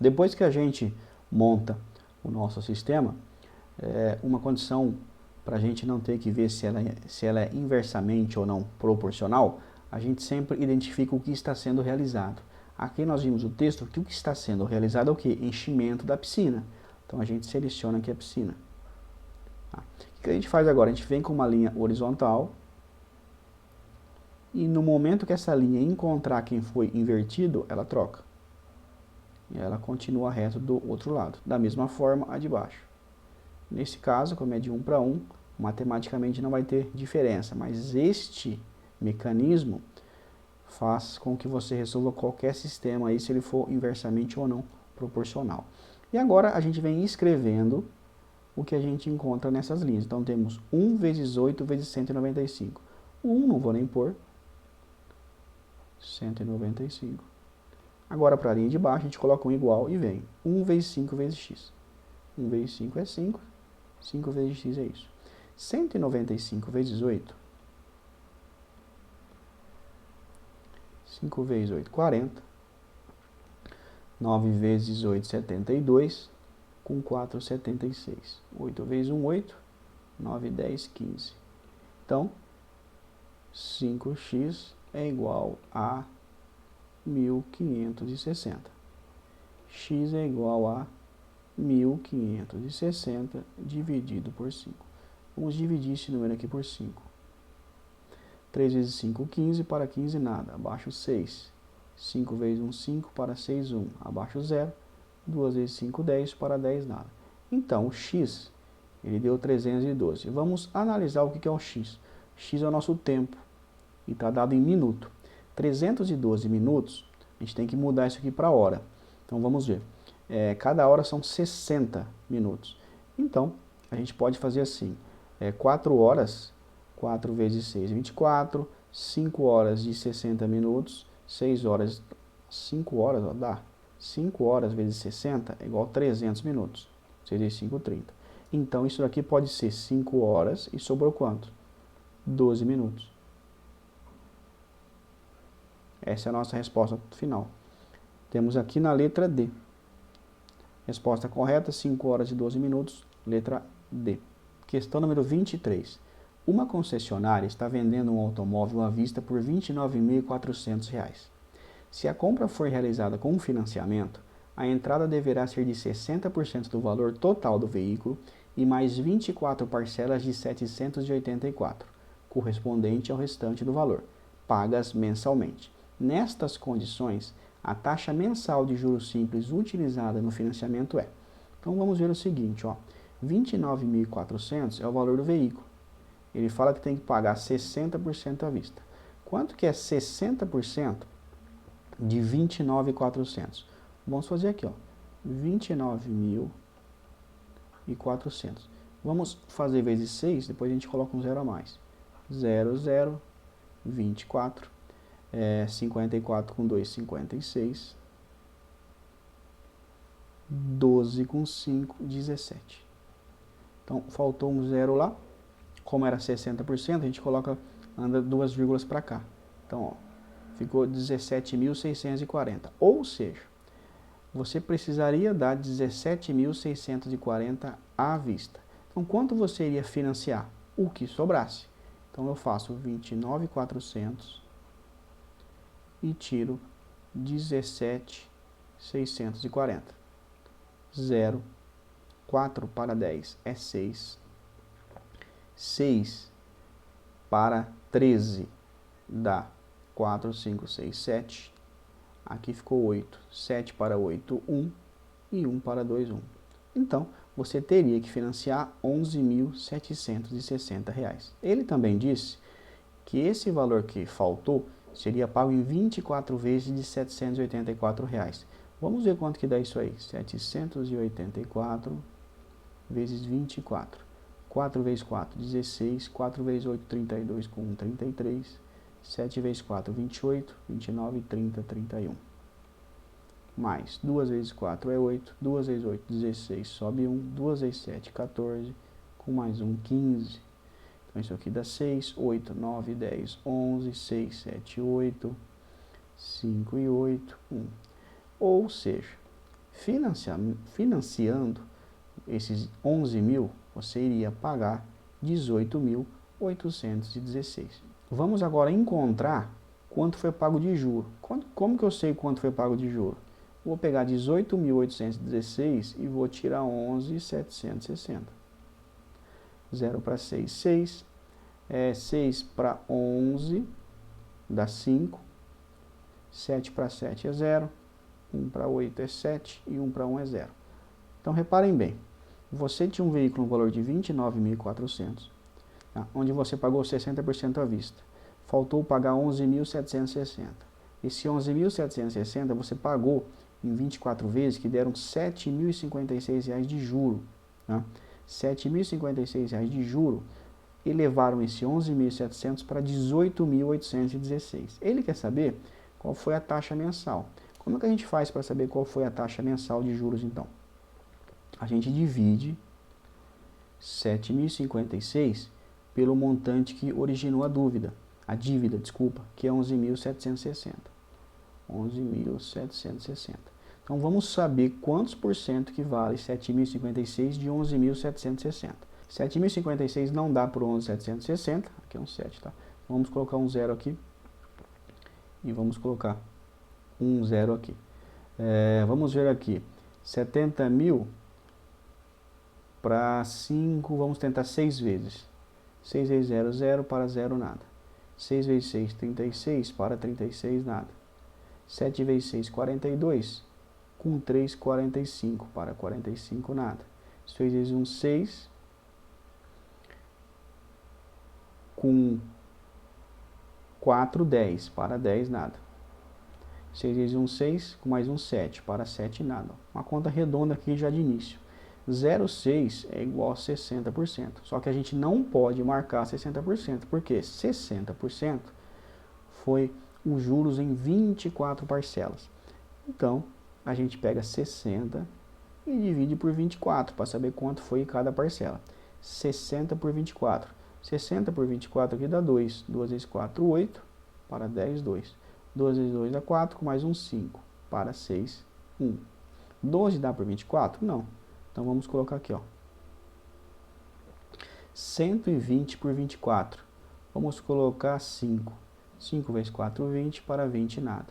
Depois que a gente monta o nosso sistema, uma condição para a gente não ter que ver se ela é inversamente ou não proporcional, a gente sempre identifica o que está sendo realizado. Aqui nós vimos o texto que o que está sendo realizado é o que? Enchimento da piscina. Então a gente seleciona aqui a piscina. Tá? O que a gente faz agora? A gente vem com uma linha horizontal e no momento que essa linha encontrar quem foi invertido, ela troca. E ela continua reto do outro lado. Da mesma forma a de baixo. Nesse caso, como é de 1 para 1, matematicamente não vai ter diferença, mas este mecanismo faz com que você resolva qualquer sistema aí, se ele for inversamente ou não proporcional. E agora a gente vem escrevendo o que a gente encontra nessas linhas. Então temos 1 vezes 8 vezes 195. O 1 não vou nem pôr. 195. Agora para a linha de baixo a gente coloca um igual e vem 1 vezes 5 vezes x. 1 vezes 5 é 5. 5 vezes x é isso. 195 vezes 8. 5 vezes 8, 40. 9 vezes 8, 72. Com 4, 76. 8 vezes 1, 8. 9, 10, 15. Então, 5x é igual a 1560. X é igual a 1560 dividido por 5. Vamos dividir esse número aqui por 5. 3 vezes 5, 15, para 15 nada, abaixo 6. 5 vezes 1, 5, para 6, 1, abaixo 0. 2 vezes 5, 10, para 10 nada. Então, o x, ele deu 312. Vamos analisar o que é o x. X é o nosso tempo, e está dado em minuto. 312 minutos, a gente tem que mudar isso aqui para hora. Então, vamos ver. Cada hora são 60 minutos. Então, a gente pode fazer assim. 4 horas, 4 vezes 6, 24. 5 horas de 60 minutos. 6 horas, 5 horas, ó, dá. 5 horas vezes 60 é igual a 300 minutos. 6 vezes 5, 30. Então, isso daqui pode ser 5 horas e sobrou quanto? 12 minutos. Essa é a nossa resposta final. Temos aqui na letra D. Resposta correta, 5 horas e 12 minutos, letra D. Questão número 23. Uma concessionária está vendendo um automóvel à vista por R$ 29.400. Se a compra for realizada com um financiamento, a entrada deverá ser de 60% do valor total do veículo e mais 24 parcelas de 784, correspondente ao restante do valor, pagas mensalmente. Nestas condições, a taxa mensal de juros simples utilizada no financiamento é. Então vamos ver o seguinte, ó, 29.400 é o valor do veículo. Ele fala que tem que pagar 60% à vista. Quanto que é 60% de 29.400? Vamos fazer aqui, ó, 29.400. Vamos fazer vezes 6, depois a gente coloca um zero a mais. 0, 0, 24. 54 com 2, 56. 12 com 5, 17. Então, faltou um zero lá. Como era 60%, a gente anda 2 vírgulas para cá. Então, ó, ficou 17.640. Ou seja, você precisaria dar 17.640 à vista. Então, quanto você iria financiar? O que sobrasse. Então, eu faço 29.400 e tiro 17.640. 0, 4 para 10 é 6. 6 para 13 dá 4, 5, 6, 7. Aqui ficou 8. 7 para 8, 1. E 1 para 2, 1. Então, você teria que financiar R$ 11.760. Ele também disse que esse valor que faltou seria pago em 24 vezes de R$ 784. Vamos ver quanto que dá isso aí. 784 vezes 24. 4 vezes 4, 16. 4 vezes 8, 32. Com 1, 33. 7 vezes 4, 28. 29, 30, 31. Mais 2 vezes 4 é 8. 2 vezes 8, 16. Sobe 1. 2 vezes 7, 14. Com mais 1, 15. Então, isso aqui dá 6, 8, 9, 10, 11, 6, 7, 8, 5 e 8, 1. Ou seja, Financiando esses 11 mil, você iria pagar 18.816. Vamos agora encontrar quanto foi pago de juro. Como que eu sei quanto foi pago de juro? Vou pegar 18.816 e vou tirar 11.760. 0 para 6, 6. 6 para 11 dá 5. 7 para 7 é 0. 1 para 8 é 7 e 1 para 1 é 0. Então reparem bem, você tinha um veículo no valor de 29.400, tá? Onde você pagou 60% à vista. Faltou pagar 11.760. Esse 11.760 você pagou em 24 vezes, que deram R$ 7.056 de juro. Tá? R$ 7.056 de juro elevaram esse 11.700 para 18.816. Ele quer saber qual foi a taxa mensal. Como é que a gente faz para saber qual foi a taxa mensal de juros, então? A gente divide 7.056 pelo montante que originou a dívida, desculpa, que é 11.760. 11.760. Então vamos saber quantos por cento que vale 7.056 de 11.760. 7.056 não dá por 11.760, aqui é um 7, tá? Vamos colocar um 0 aqui e vamos colocar um 0 aqui. Vamos ver aqui, 70 mil para 5, vamos tentar 6 vezes. 6 vezes 0, 0, para 0, nada. 6 vezes 6, 36, para 36, nada. 7 vezes 6, 42, com 3, 45, para 45, nada. 6 vezes 1, 6, com 4, 10, para 10, nada. 6 vezes 1, 6, com mais um 7, para 7, nada. Uma conta redonda aqui já de início. 0,6 é igual a 60%. Só que a gente não pode marcar 60%, porque 60% foi os juros em 24 parcelas. Então, a gente pega 60 e divide por 24, para saber quanto foi cada parcela. 60 por 24. 60 por 24 aqui dá 2. 2 vezes 4, 8, para 10, 2. 2 vezes 2 dá 4, com mais um 5, para 6, 1. 12 dá por 24? Não. Então vamos colocar aqui, ó. 120 por 24. Vamos colocar 5. 5 vezes 4, 20, para 20, nada.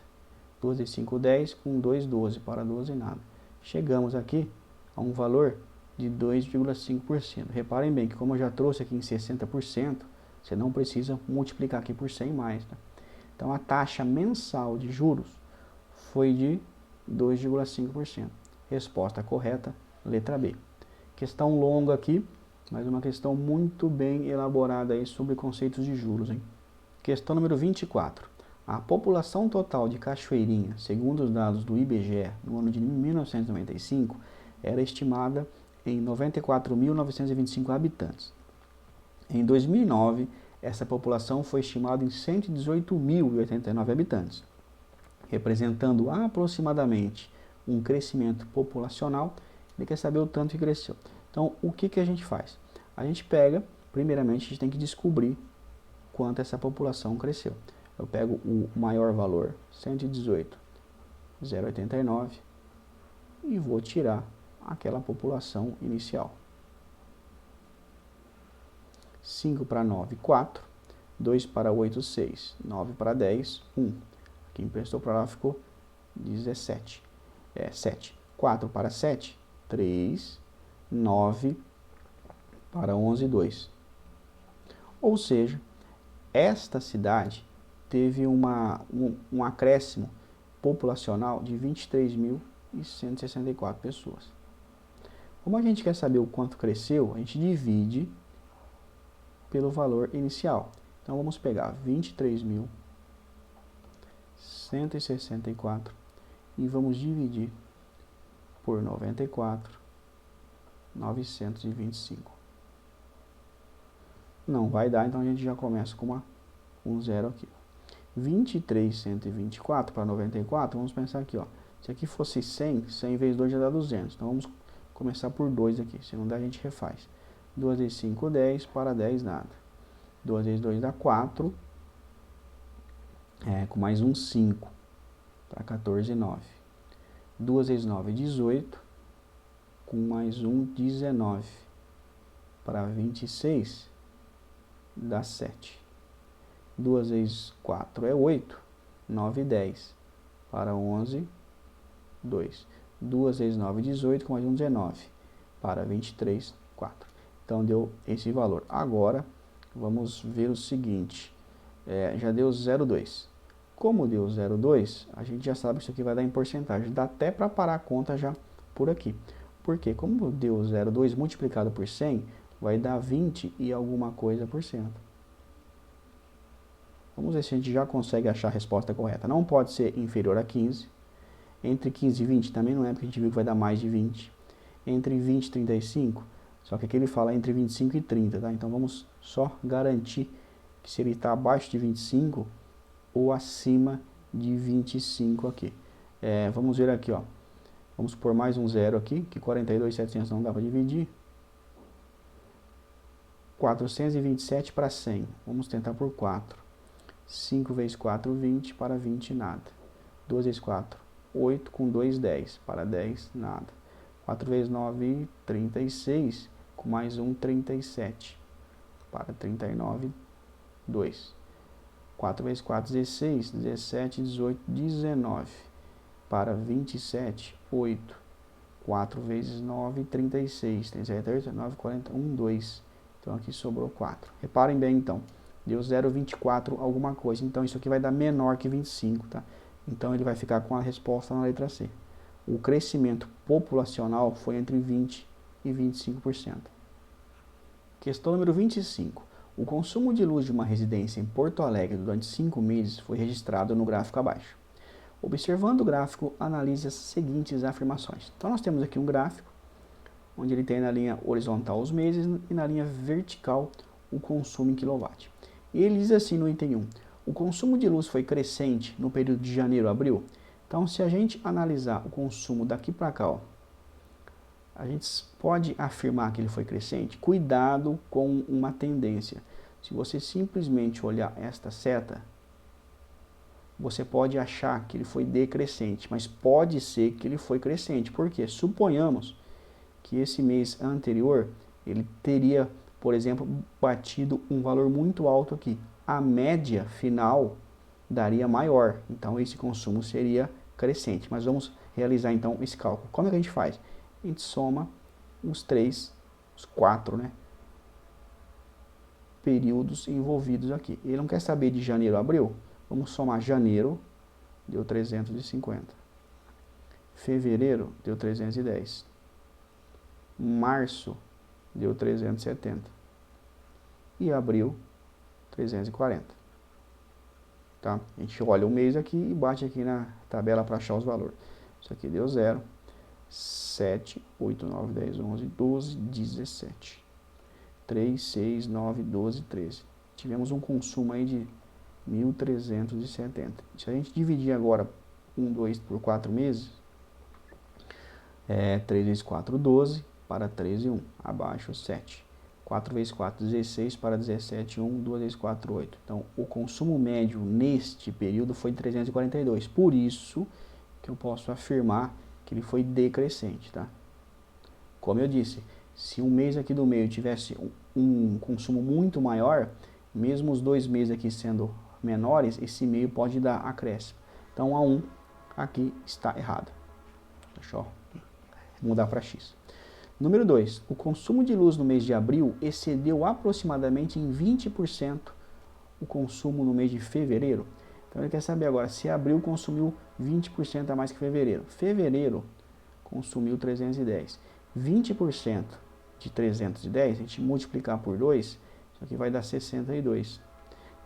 12 vezes 5, 10, com 2, 12, para 12, nada. Chegamos aqui a um valor de 2,5%. Reparem bem que como eu já trouxe aqui em 60%, você não precisa multiplicar aqui por 100 mais, tá? Então a taxa mensal de juros foi de 2,5%. Resposta correta, letra B. Questão longa aqui, mas uma questão muito bem elaborada aí sobre conceitos de juros, hein? Questão número 24. A população total de Cachoeirinha, segundo os dados do IBGE, no ano de 1995, era estimada em 94.925 habitantes. Em 2009, essa população foi estimada em 118.089 habitantes, representando aproximadamente um crescimento populacional. Ele quer saber o tanto que cresceu. Então, o que a gente faz? A gente pega, primeiramente, a gente tem que descobrir quanto essa população cresceu. Eu pego o maior valor, 118.089, e vou tirar aquela população inicial. 5 para 9, 4. 2 para 8, 6. 9 para 10, 1. Aqui emprestou para lá, ficou 17. 7. 4 para 7, 3. 9 para 11, 2. Ou seja, esta cidade teve um acréscimo populacional de 23.164 pessoas. Como a gente quer saber o quanto cresceu, a gente divide pelo valor inicial. Então vamos pegar 23.164 e vamos dividir por 94.925. Não vai dar, então a gente já começa com um zero aqui. 23.124 para 94, vamos pensar aqui, ó. Se aqui fosse 100, 100 vezes 2 já dá 200. Então vamos começar por 2 aqui, se não der a gente refaz. 2 vezes 5, 10, para 10, nada. 2 vezes 2 dá 4, com mais um 5, para 14, 9. 2 vezes 9, 18, com mais 1, 19, para 26, dá 7. 2 vezes 4 é 8, 9 e 10, para 11, 2. 2 vezes 9, 18, com mais 1, 19, para 23, 4. Então, deu esse valor. Agora, vamos ver o seguinte, já deu 0,2. Como deu 0,2, a gente já sabe que isso aqui vai dar em porcentagem. Dá até para parar a conta já por aqui. Porque como deu 0,2 multiplicado por 100, vai dar 20 e alguma coisa por cento. Vamos ver se a gente já consegue achar a resposta correta. Não pode ser inferior a 15. Entre 15 e 20 também não é, porque a gente viu que vai dar mais de 20. Entre 20 e 35, só que aqui ele fala entre 25 e 30, tá? Então vamos só garantir que se ele está abaixo de 25 ou acima de 25 aqui. Vamos ver aqui, ó. Vamos pôr mais um zero aqui, que 42.700 não dá para dividir. 427 para 100. Vamos tentar por 4. 5 vezes 4, 20, para 20, nada. 2 vezes 4, 8, com 2, 10, para 10, nada. 4 vezes 9, 36, com mais 1, 37, para 39, 2. 4 vezes 4, 16, 17, 18, 19, para 27, 8. 4 vezes 9, 36, 37, 9, 40, 1, 2. Então aqui sobrou 4. Reparem bem então, deu 0,24 alguma coisa, então isso aqui vai dar menor que 25, tá? Então ele vai ficar com a resposta na letra C. O crescimento populacional foi entre 20% e 25%. Questão número 25. O consumo de luz de uma residência em Porto Alegre durante 5 meses foi registrado no gráfico abaixo. Observando o gráfico, analise as seguintes afirmações. Então nós temos aqui um gráfico, onde ele tem na linha horizontal os meses e na linha vertical o consumo em quilowatt. E ele diz assim no item 1, o consumo de luz foi crescente no período de janeiro a abril. Então, se a gente analisar o consumo daqui para cá, ó, a gente pode afirmar que ele foi crescente. Cuidado com uma tendência. Se você simplesmente olhar esta seta, você pode achar que ele foi decrescente, mas pode ser que ele foi crescente. Por quê? Suponhamos que esse mês anterior, ele teria, por exemplo, batido um valor muito alto aqui. A média final daria maior, então esse consumo seria crescente. Mas vamos realizar então esse cálculo. Como é que a gente faz? A gente soma os 4, né, períodos envolvidos aqui. Ele não quer saber de janeiro a abril? Vamos somar janeiro, deu 350. Fevereiro, deu 310. Março, deu 370. E abril, 340. Tá? A gente olha o mês aqui e bate aqui na tabela para achar os valores. Isso aqui deu 0, 7, 8, 9, 10, 11, 12, 17. 3, 6, 9, 12, 13. Tivemos um consumo aí de 1.370. Se a gente dividir agora 1, 2 por 4 meses, 3 vezes 4, 12, para 13, 1. Abaixo, 7. 4 vezes 4, 16, para 17, 1. 2 vezes 4, 8. Então, o consumo médio neste período foi de 342. Por isso que eu posso afirmar que ele foi decrescente, tá? Como eu disse, se um mês aqui do meio tivesse um consumo muito maior, mesmo os 2 meses aqui sendo menores, esse meio pode dar acréscimo. Então, a 1 aqui está errado. Deixa eu mudar para X. Número 2. O consumo de luz no mês de abril excedeu aproximadamente em 20% o consumo no mês de fevereiro. Então ele quer saber agora se abril consumiu 20% a mais que fevereiro. Fevereiro consumiu 310. 20% de 310, a gente multiplicar por 2, isso aqui vai dar 62.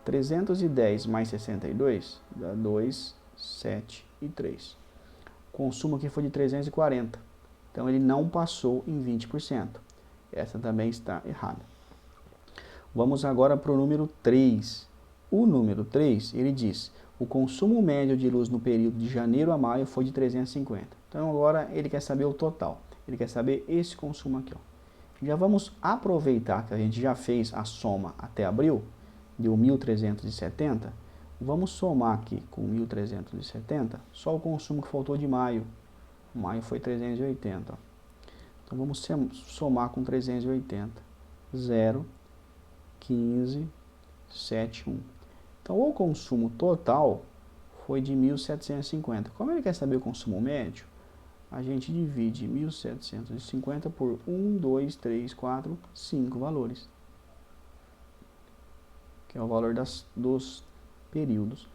310 mais 62 dá 2, 7 e 3. O consumo aqui foi de 340. Então ele não passou em 20%. Essa também está errada. Vamos agora para o número 3. O número 3, ele diz, o consumo médio de luz no período de janeiro a maio foi de 350. Então agora ele quer saber o total. Ele quer saber esse consumo aqui, ó. Já vamos aproveitar que a gente já fez a soma até abril, deu 1.370. Vamos somar aqui com 1.370 só o consumo que faltou de maio. Maio foi 380. Ó. Então vamos somar com 380. 0, 15, 7, 1. Então o consumo total foi de 1.750. Como ele quer saber o consumo médio, a gente divide 1.750 por 1, 2, 3, 4, 5 valores. Que é o valor dos períodos.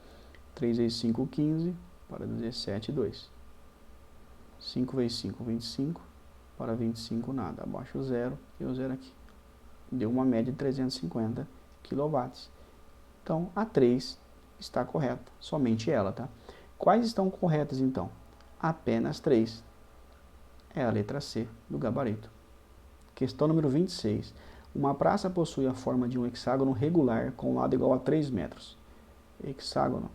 3 vezes 5, 15, para 17, 2. 5 vezes 5, 25, para 25, nada. Abaixo o zero e o zero aqui. Deu uma média de 350 kW. Então, a 3 está correta, somente ela, tá? Quais estão corretas, então? Apenas 3. É a letra C do gabarito. Questão número 26. Uma praça possui a forma de um hexágono regular com lado igual a 3 metros. Hexágono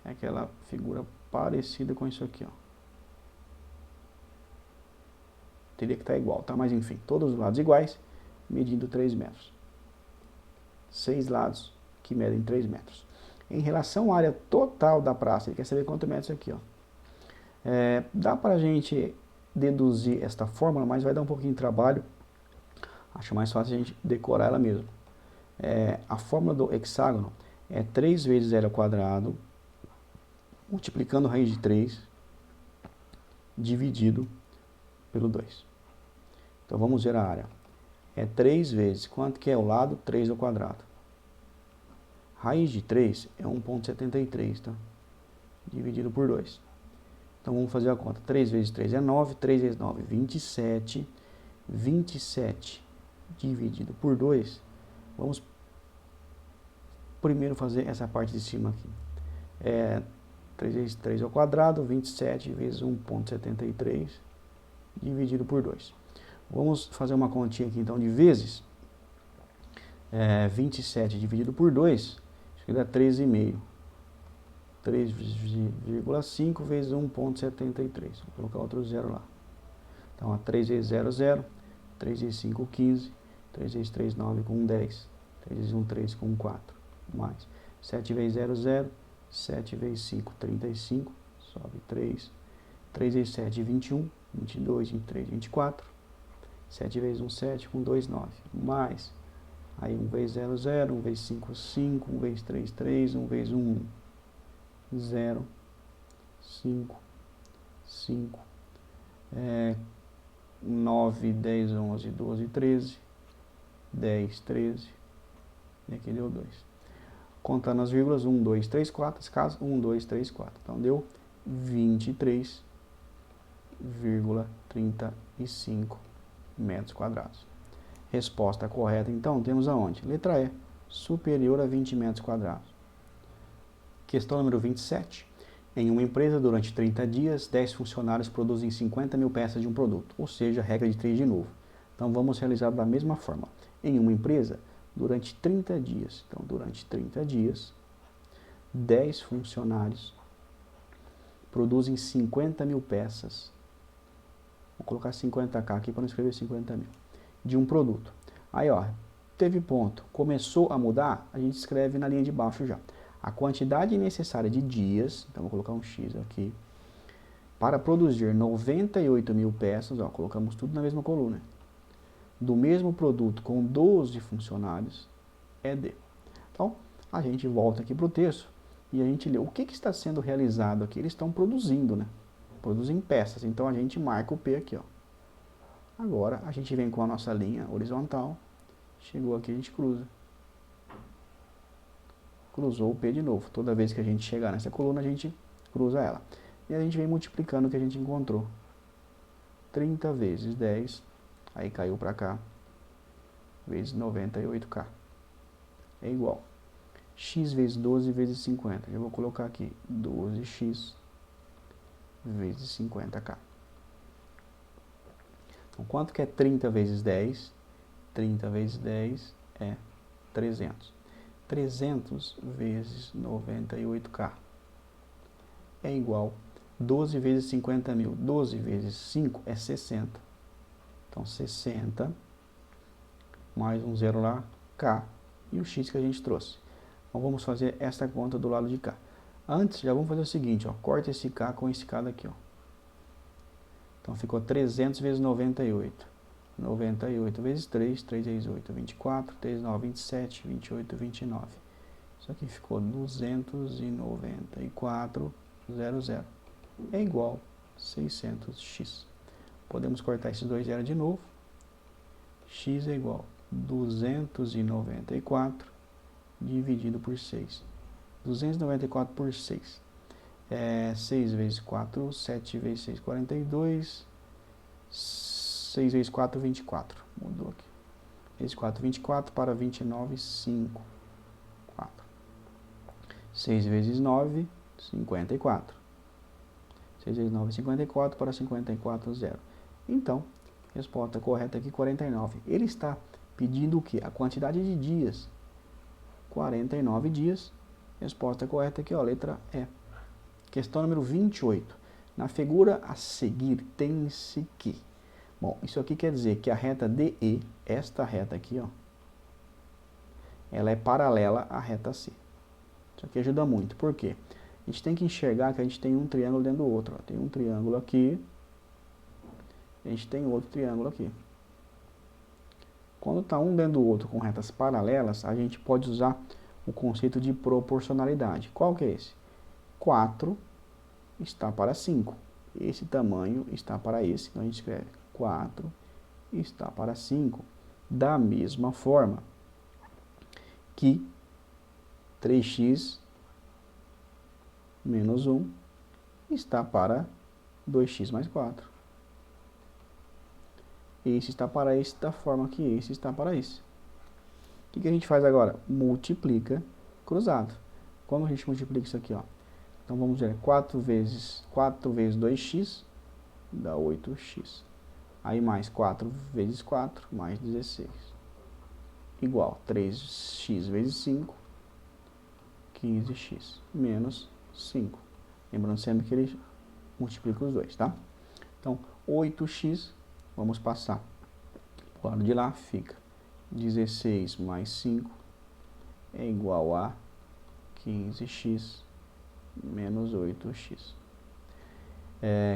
é aquela figura parecida com isso aqui, ó. Teria que estar igual, tá? Mas enfim, todos os lados iguais, medindo 3 metros. 6 lados que medem 3 metros. Em relação à área total da praça, ele quer saber quanto mede isso aqui, ó. Dá pra gente deduzir esta fórmula, mas vai dar um pouquinho de trabalho. Acho mais fácil a gente decorar ela mesmo. A fórmula do hexágono é 3 vezes L ao quadrado, multiplicando raiz de 3, dividido pelo 2. Então vamos ver a área. É 3 vezes, quanto que é o lado? 3 ao quadrado. Raiz de 3 é 1,73, tá? Dividido por 2. Então vamos fazer a conta. 3 vezes 3 é 9, 3 vezes 9 é 27. 27 dividido por 2. Vamos primeiro fazer essa parte de cima aqui. 3 vezes 3 ao quadrado, 27 vezes 1,73 dividido por 2. Vamos fazer uma continha aqui então de vezes. 27 dividido por 2, isso aqui dá 13,5. 3,5 vezes 1,73. Vou colocar outro zero lá. Então, 3 vezes 0, 0. 3 vezes 5, 15. 3 vezes 3, 9 com 10. 3 vezes 1, 3 com 4. Mais 7 vezes 0, 0. 7 vezes 5, 35. Sobe 3. 3 vezes 7, 21. 22, 23, 24. 7 vezes 1, 7 com 2, 9. Mais. Aí 1 vezes 0, 0. 1 vezes 5, 5. 1 vezes 3, 3. 1 vezes 1, 1. 0. 5. 5. 9, 10, 11, 12, 13. 10, 13. E aqui deu 2. Contando as vírgulas, 1, 2, 3, 4. Nesse caso, 1, 2, 3, 4. Então deu 23,35 metros quadrados. Resposta correta, então, temos aonde? Letra E, superior a 20 metros quadrados. Questão número 27. Em uma empresa, durante 30 dias, 10 funcionários produzem 50 mil peças de um produto, ou seja, regra de 3 de novo. Então, vamos realizar da mesma forma. Em uma empresa, durante 30 dias, então, durante 30 dias, 10 funcionários produzem 50 mil peças. Vou colocar 50k aqui para não escrever 50 mil. De um produto. Aí, ó, teve ponto. Começou a mudar, a gente escreve na linha de baixo já. A quantidade necessária de dias, então vou colocar um X aqui, para produzir 98 mil peças, ó, colocamos tudo na mesma coluna, do mesmo produto com 12 funcionários, é D. Então, a gente volta aqui para o texto e a gente lê o que está sendo realizado aqui. Eles estão produzindo, né? Produzem peças, então a gente marca o P aqui, ó. Agora, a gente vem com a nossa linha horizontal, chegou aqui, a gente cruza. Cruzou o P de novo. Toda vez que a gente chegar nessa coluna, a gente cruza ela. E a gente vem multiplicando o que a gente encontrou. 30 vezes 10, aí caiu para cá, vezes 98k. É igual. X vezes 12 vezes 50. Eu vou colocar aqui 12x vezes 50k. Então, quanto que é 30 vezes 10? 30 vezes 10 é 300. 300 vezes 98k é igual 12 vezes 50 mil. 12 vezes 5 é 60. Então, 60 mais um zero lá, k, e o x que a gente trouxe. Então, vamos fazer essa conta do lado de cá. Antes, já vamos fazer o seguinte, ó, corta esse k com esse k daqui, ó. Então ficou 300 vezes 98. 98 vezes 3, 3 vezes 8, 24, 3, 9, 27, 28, 29. Isso aqui ficou 294,00. É igual a 600x. Podemos cortar esses dois zeros de novo. X é igual a 294 dividido por 6. 294 por 6. 6 vezes 4, 7 vezes 6, 42. 6 vezes 4, 24. Mudou aqui. Vezes 4, 24 para 29, 5. 4. 6 vezes 9, 54. 6 vezes 9, 54 para 54, 0. Então, resposta correta aqui, 49. Ele está pedindo o quê? A quantidade de dias. 49 dias. Resposta correta aqui, ó, letra E. Questão número 28. Na figura a seguir, tem-se que... Bom, isso aqui quer dizer que a reta DE, esta reta aqui, ó, ela é paralela à reta C. Isso aqui ajuda muito. Por quê? A gente tem que enxergar que a gente tem um triângulo dentro do outro. Ó. Tem um triângulo aqui, a gente tem outro triângulo aqui. Quando está um dentro do outro com retas paralelas, a gente pode usar o conceito de proporcionalidade. Qual que é esse? 4 está para 5. Esse tamanho está para esse. Então a gente escreve 4 está para 5. Da mesma forma que 3x menos 1 está para 2x mais 4. Esse está para esse da forma que esse está para esse. O que a gente faz agora? Multiplica cruzado. Como a gente multiplica isso aqui? Ó? Então vamos ver, 4 vezes 2x dá 8x. Aí mais 4 vezes 4, mais 16. Igual 3x vezes 5, 15x, menos 5. Lembrando sempre que ele multiplica os dois, tá? Então, 8x, vamos passar para o lado de lá, fica 16 mais 5 é igual a 15x menos 8x.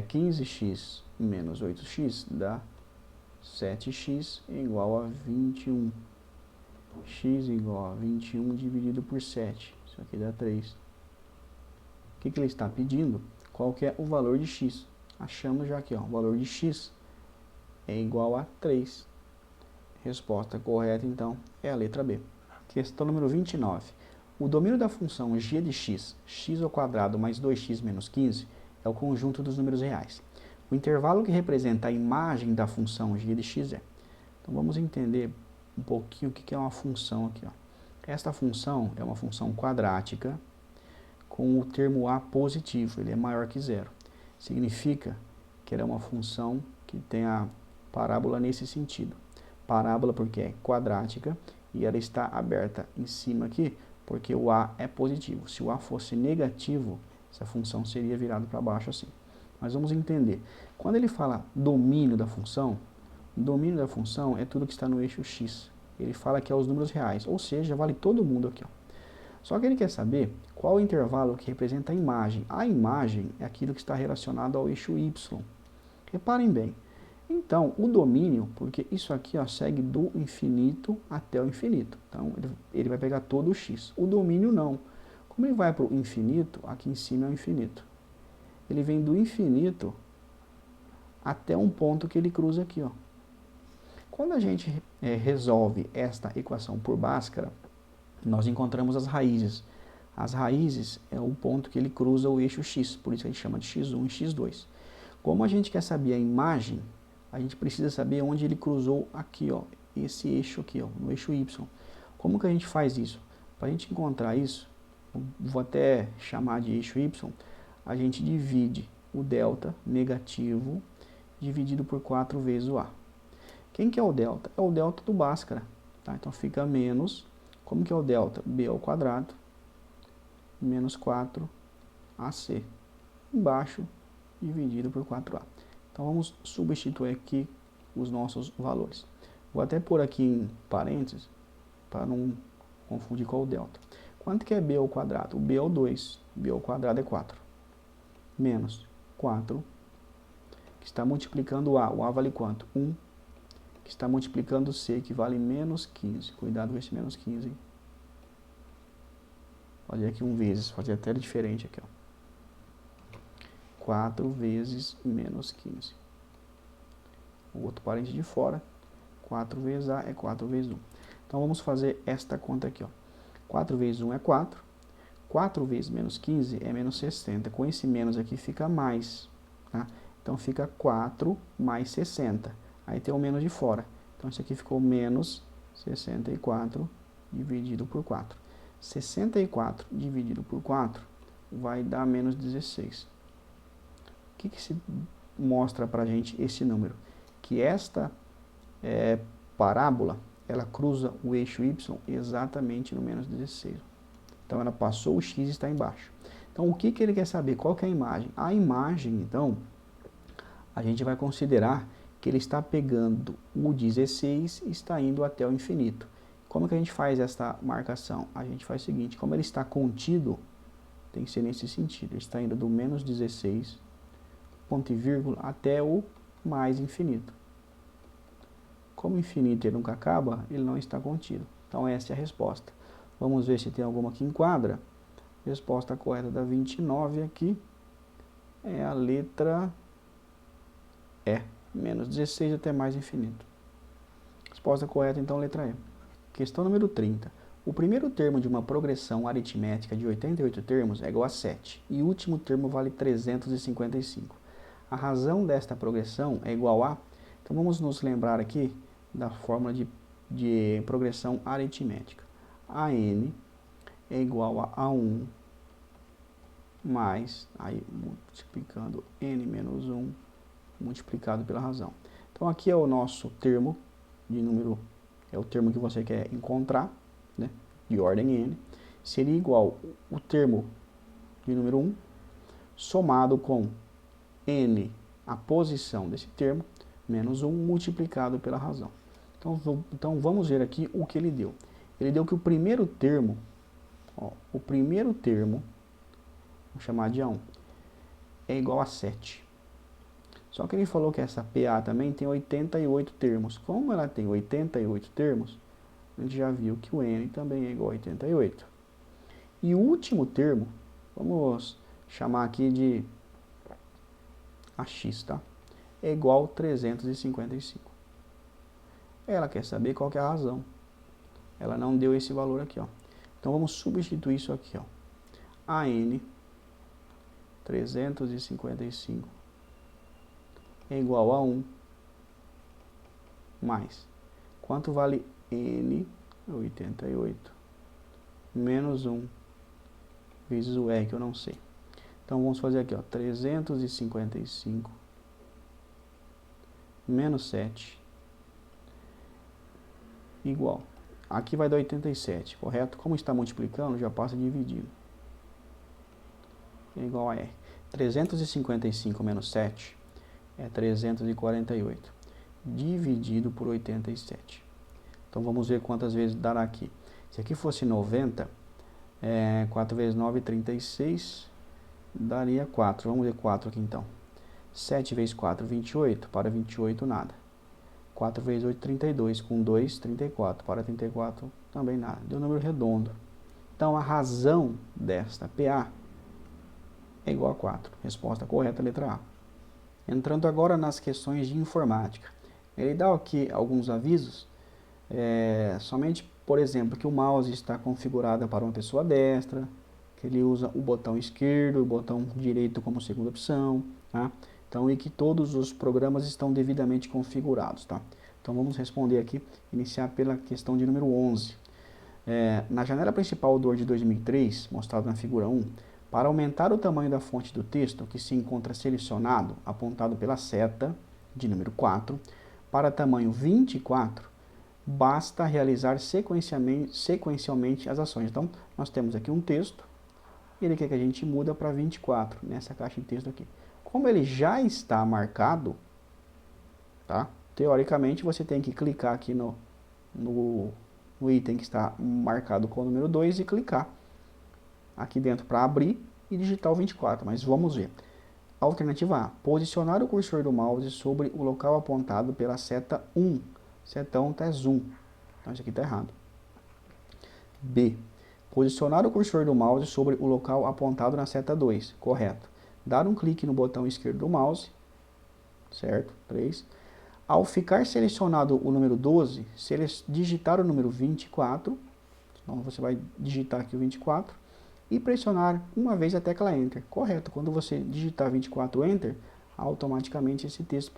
15x menos 8x dá 7x igual a 21. X igual a 21 dividido por 7. Isso aqui dá 3. O que ele está pedindo? Qual que é o valor de x? Achamos já aqui, ó, o valor de x é igual a 3. Resposta correta, então, é a letra B. Questão número 29. O domínio da função g de x, x ao quadrado mais 2x menos 15, é o conjunto dos números reais. O intervalo que representa a imagem da função g de x é... Então, vamos entender um pouquinho o que é uma função aqui. Ó. Esta função é uma função quadrática com o termo a positivo, ele é maior que zero. Significa que ela é uma função que tem a parábola nesse sentido. Parábola porque é quadrática e ela está aberta em cima aqui porque o a é positivo. Se o a fosse negativo, essa função seria virada para baixo assim. Mas vamos entender. Quando ele fala domínio da função é tudo que está no eixo x. Ele fala que é os números reais, ou seja, vale todo mundo aqui. Ó. Só que ele quer saber qual o intervalo que representa a imagem. A imagem é aquilo que está relacionado ao eixo y. Reparem bem. Então, o domínio, porque isso aqui ó, segue do infinito até o infinito. Então, ele vai pegar todo o x. O domínio não. Como ele vai para o infinito, aqui em cima é o infinito. Ele vem do infinito até um ponto que ele cruza aqui. Ó. Quando a gente resolve esta equação por Bhaskara, nós encontramos as raízes. As raízes é o ponto que ele cruza o eixo x, por isso a gente chama de x1 e x2. Como a gente quer saber a imagem, a gente precisa saber onde ele cruzou aqui, ó, esse eixo aqui, ó, no eixo y. Como que a gente faz isso? Para a gente encontrar isso, vou até chamar de eixo y, a gente divide o delta negativo dividido por 4 vezes o a. Quem que é o delta? É o delta do Bhaskara. Tá? Então fica menos, como que é o delta? B ao quadrado menos 4ac. Embaixo, dividido por 4a. Então vamos substituir aqui os nossos valores. Vou até pôr aqui em parênteses, para não confundir com o delta. Quanto que é b ao quadrado? O b é o 2, b ao quadrado é 4. Menos 4 que está multiplicando A. O A vale quanto? 1. Que está multiplicando C, que vale menos 15. Cuidado com esse menos 15, hein? Fazer aqui 1 vezes, fazer até diferente aqui, ó. 4 vezes menos 15. O outro parente de fora, 4 vezes A é 4 vezes 1. Então vamos fazer esta conta aqui, ó. 4 vezes 1 é 4. 4 vezes menos 15 é menos 60. Com esse menos aqui fica mais, tá? Então fica 4 mais 60. Aí tem o menos de fora. Então isso aqui ficou menos 64 dividido por 4. 64 dividido por 4 vai dar menos 16. O que se mostra pra gente esse número? Que esta parábola, ela cruza o eixo y exatamente no menos 16. Então ela passou o x e está embaixo. Então o que ele quer saber? Qual que é a imagem? A imagem, então, a gente vai considerar que ele está pegando o 16 e está indo até o infinito. Como que a gente faz essa marcação? A gente faz o seguinte, como ele está contido, tem que ser nesse sentido. Ele está indo do menos 16, ponto e vírgula, até o mais infinito. Como o infinito ele nunca acaba, ele não está contido. Então essa é a resposta. Vamos ver se tem alguma que enquadra. Resposta correta da 29 aqui é a letra E. Menos 16 até mais infinito. Resposta correta, então, letra E. Questão número 30. O primeiro termo de uma progressão aritmética de 88 termos é igual a 7. E o último termo vale 355. A razão desta progressão é igual a... Então vamos nos lembrar aqui da fórmula de progressão aritmética. AN é igual a A1 mais, aí multiplicando N menos 1, multiplicado pela razão. Então aqui é o nosso termo de número, é o termo que você quer encontrar, né, de ordem N. Seria igual o termo de número 1, somado com N, a posição desse termo, menos 1, multiplicado pela razão. Então vamos ver aqui o que ele deu. Ele deu que o primeiro termo, vamos chamar de A1, é igual a 7. Só que ele falou que essa PA também tem 88 termos. Como ela tem 88 termos, a gente já viu que o N também é igual a 88. E o último termo, vamos chamar aqui de AX, tá? É igual a 355. Ela quer saber qual que é a razão. Ela não deu esse valor aqui, ó. Então vamos substituir isso aqui, ó. AN 355 é igual a 1 mais. Quanto vale N 88 menos 1 vezes o E, que eu não sei. Então vamos fazer aqui, ó, 355 menos 7 igual. Aqui vai dar 87, correto? Como está multiplicando, já passa dividindo. É igual a R. 355 menos 7 é 348, dividido por 87. Então vamos ver quantas vezes dará aqui. Se aqui fosse 90, 4 vezes 9, 36, daria 4. Vamos ver 4 aqui então. 7 vezes 4, 28. Para 28, nada. 4 vezes 8, 32. Com 2, 34. Para 34, também nada. Deu um número redondo. Então, a razão desta PA é igual a 4. Resposta correta, letra A. Entrando agora nas questões de informática. Ele dá aqui alguns avisos. Somente, por exemplo, que o mouse está configurado para uma pessoa destra, que ele usa o botão esquerdo, o botão direito como segunda opção, tá? Então, e que todos os programas estão devidamente configurados, tá? Então, vamos responder aqui, iniciar pela questão de número 11. Na janela principal do Word de 2003, mostrado na figura 1, para aumentar o tamanho da fonte do texto, que se encontra selecionado, apontado pela seta de número 4, para tamanho 24, basta realizar sequencialmente as ações. Então, nós temos aqui um texto, e ele quer que a gente muda para 24, nessa caixa de texto aqui. Como ele já está marcado, tá? Teoricamente, você tem que clicar aqui no item que está marcado com o número 2 e clicar aqui dentro para abrir e digitar o 24, mas vamos ver. Alternativa A. Posicionar o cursor do mouse sobre o local apontado pela seta 1. Seta 1 está zoom. Então isso aqui está errado. B. Posicionar o cursor do mouse sobre o local apontado na seta 2. Correto. Dar um clique no botão esquerdo do mouse. Certo? 3. Ao ficar selecionado o número 12, digitar o número 24. Então você vai digitar aqui o 24. E pressionar uma vez a tecla Enter. Correto. Quando você digitar 24 Enter, automaticamente esse texto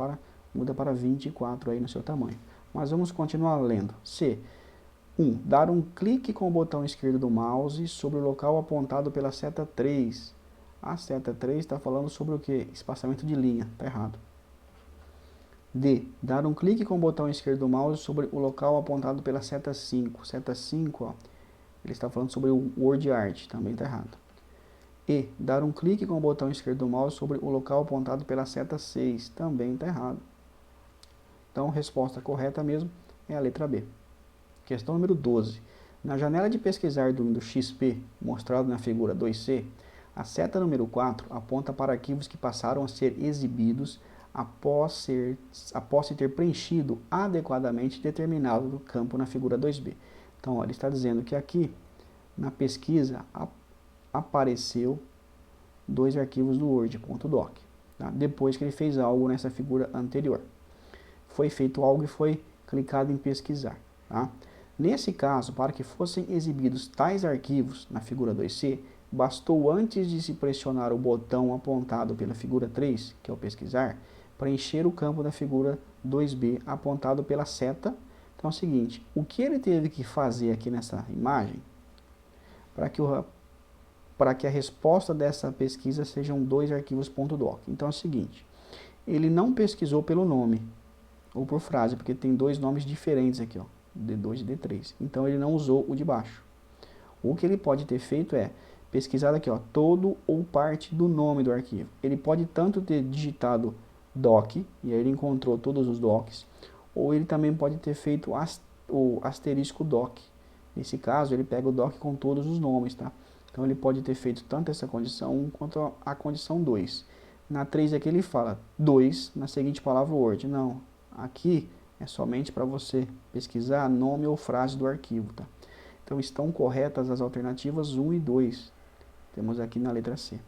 muda para 24 aí no seu tamanho. Mas vamos continuar lendo. C. 1. Dar um clique com o botão esquerdo do mouse sobre o local apontado pela seta 3. A seta 3 está falando sobre o que? Espaçamento de linha. Está errado. D. Dar um clique com o botão esquerdo do mouse sobre o local apontado pela seta 5. Seta 5, ó, ele está falando sobre o Word Art. Também está errado. E. Dar um clique com o botão esquerdo do mouse sobre o local apontado pela seta 6. Também está errado. Então, a resposta correta mesmo é a letra B. Questão número 12. Na janela de pesquisar do Windows XP, mostrado na figura 2C, a seta número 4 aponta para arquivos que passaram a ser exibidos após se ter preenchido adequadamente determinado campo na figura 2B. Então, ó, ele está dizendo que aqui, na pesquisa, apareceu 2 arquivos do Word.doc, tá? Depois que ele fez algo nessa figura anterior. Foi feito algo e foi clicado em pesquisar, tá? Nesse caso, para que fossem exibidos tais arquivos na figura 2C, bastou antes de se pressionar o botão apontado pela figura 3, que é o pesquisar, preencher o campo da figura 2B apontado pela seta. Então é o seguinte, o que ele teve que fazer aqui nessa imagem, para que a resposta dessa pesquisa sejam 2 arquivos .doc. Então é o seguinte, ele não pesquisou pelo nome, ou por frase, porque tem 2 nomes diferentes aqui, ó, D2 e D3. Então ele não usou o de baixo. O que ele pode ter feito é pesquisar aqui, ó, todo ou parte do nome do arquivo. Ele pode tanto ter digitado doc, e aí ele encontrou todos os docs, ou ele também pode ter feito o asterisco doc. Nesse caso, ele pega o doc com todos os nomes, tá? Então ele pode ter feito tanto essa condição 1 quanto a condição 2. Na 3 aqui ele fala 2 na seguinte palavra Word. Não, aqui é somente para você pesquisar nome ou frase do arquivo, tá? Então estão corretas as alternativas 1 e 2. Temos aqui na letra C.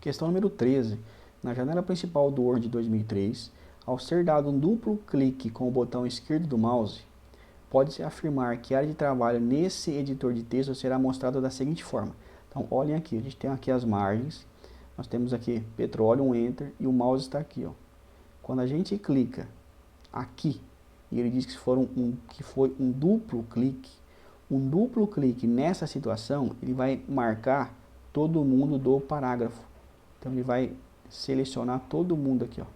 Questão número 13. Na janela principal do Word 2003, ao ser dado um duplo clique com o botão esquerdo do mouse, pode-se afirmar que a área de trabalho nesse editor de texto será mostrada da seguinte forma. Então olhem aqui, a gente tem aqui as margens, nós temos aqui petróleo, um Enter, e o mouse está aqui, ó. Quando a gente clica aqui, e ele diz que foi um duplo clique nessa situação, ele vai marcar todo mundo do parágrafo. Então ele vai selecionar todo mundo aqui, ó.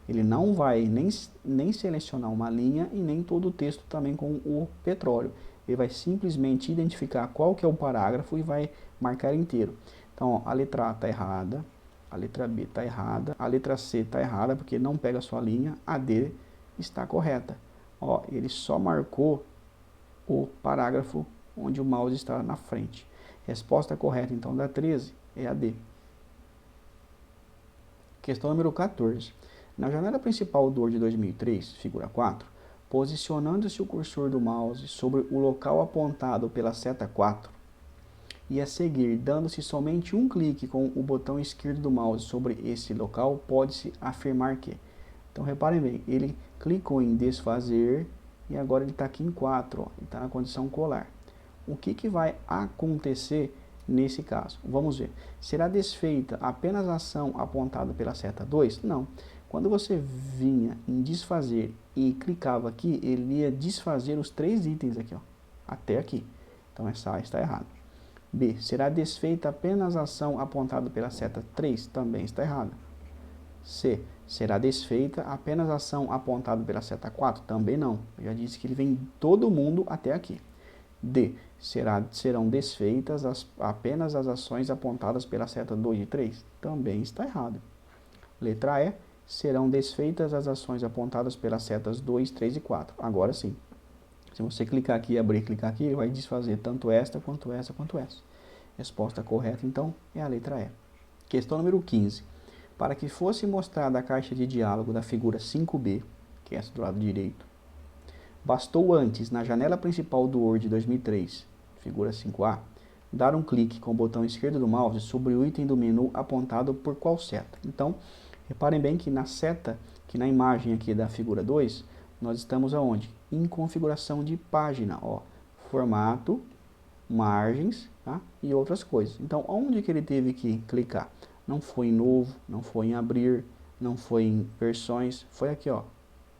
Ele não vai nem selecionar uma linha e nem todo o texto também com o petróleo. Ele vai simplesmente identificar qual que é o parágrafo e vai marcar inteiro. Então, ó, a letra A está errada, a letra B está errada, a letra C está errada porque não pega a sua linha, a D está correta. Ó, ele só marcou o parágrafo onde o mouse está na frente. Resposta correta, então, da 13 é a D. Questão número 14. Na janela principal do Word 2003, figura 4, posicionando-se o cursor do mouse sobre o local apontado pela seta 4 e a seguir dando-se somente um clique com o botão esquerdo do mouse sobre esse local, pode-se afirmar que... Então reparem bem, ele clicou em desfazer e agora ele está aqui em 4, ó, ele está na condição colar. O que vai acontecer nesse caso? Vamos ver. Será desfeita apenas a ação apontada pela seta 2? Não. Quando você vinha em desfazer e clicava aqui, ele ia desfazer os 3 itens aqui, ó, até aqui. Então essa A está errada. B. Será desfeita apenas a ação apontada pela seta 3? Também está errada. C. Será desfeita apenas a ação apontada pela seta 4? Também não. Eu já disse que ele vem todo mundo até aqui. D. Serão desfeitas apenas as ações apontadas pela seta 2 e 3? Também está errado. Letra E. Serão desfeitas as ações apontadas pelas setas 2, 3 e 4. Agora sim. Se você clicar aqui e abrir e clicar aqui, ele vai desfazer tanto esta, quanto essa, quanto essa. Resposta correta, então, é a letra E. Questão número 15. Para que fosse mostrada a caixa de diálogo da figura 5B, que é essa do lado direito, bastou antes, na janela principal do Word 2003, figura 5A, dar um clique com o botão esquerdo do mouse sobre o item do menu apontado por qual seta. Então, reparem bem que na seta, que na imagem aqui da figura 2, nós estamos aonde? Em configuração de página, ó, formato, margens, tá? E outras coisas. Então, onde que ele teve que clicar? Não foi em novo, não foi em abrir, não foi em versões, foi aqui, ó,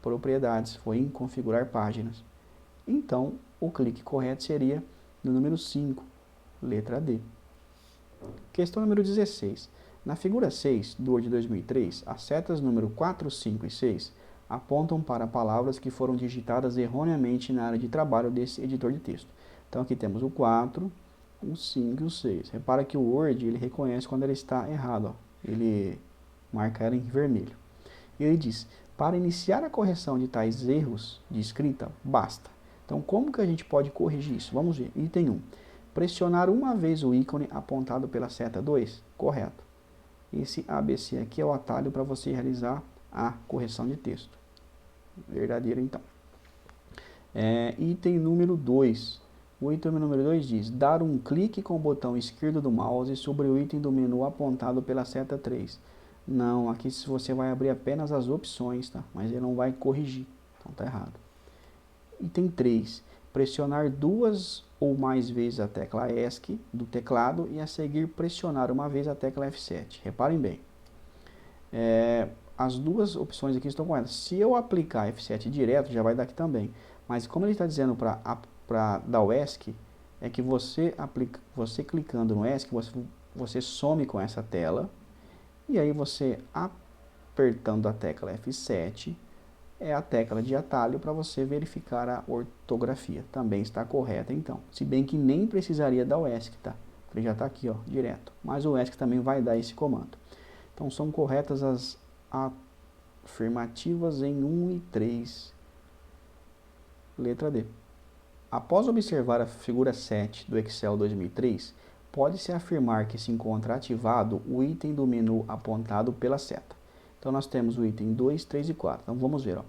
propriedades, foi em configurar páginas. Então, o clique correto seria no número 5, letra D. Questão número 16. Na figura 6 do Word 2003, as setas número 4, 5 e 6 apontam para palavras que foram digitadas erroneamente na área de trabalho desse editor de texto. Então aqui temos o 4, o 5 e o 6. Repara que o Word ele reconhece quando ele está errado, ó. Ele marca ela em vermelho. E ele diz, para iniciar a correção de tais erros de escrita, basta. Então como que a gente pode corrigir isso? Vamos ver. Item 1. Pressionar uma vez o ícone apontado pela seta 2, correto. Esse ABC aqui é o atalho para você realizar a correção de texto. Verdadeiro, então. Item número 2. O item número 2 diz, dar um clique com o botão esquerdo do mouse sobre o item do menu apontado pela seta 3. Não, aqui você vai abrir apenas as opções, tá? Mas ele não vai corrigir. Então tá errado. Item 3. Pressionar duas ou mais vezes a tecla ESC do teclado e a seguir pressionar uma vez a tecla F7. Reparem bem. As duas opções aqui estão corretas. Se eu aplicar F7 direto, já vai dar aqui também. Mas como ele está dizendo para dar o ESC, é que você clicando no ESC, você some com essa tela. E aí você apertando a tecla F7, é a tecla de atalho para você verificar a ortografia. Também está correta então. Se bem que nem precisaria dar o ESC, tá? Ele já está aqui, ó, direto. Mas o ESC também vai dar esse comando. Então são corretas as afirmativas em 1 e 3. Letra D. Após observar a figura 7 do Excel 2003, pode-se afirmar que se encontra ativado o item do menu apontado pela seta. Então nós temos o item 2, 3 e 4. Então vamos ver, ó.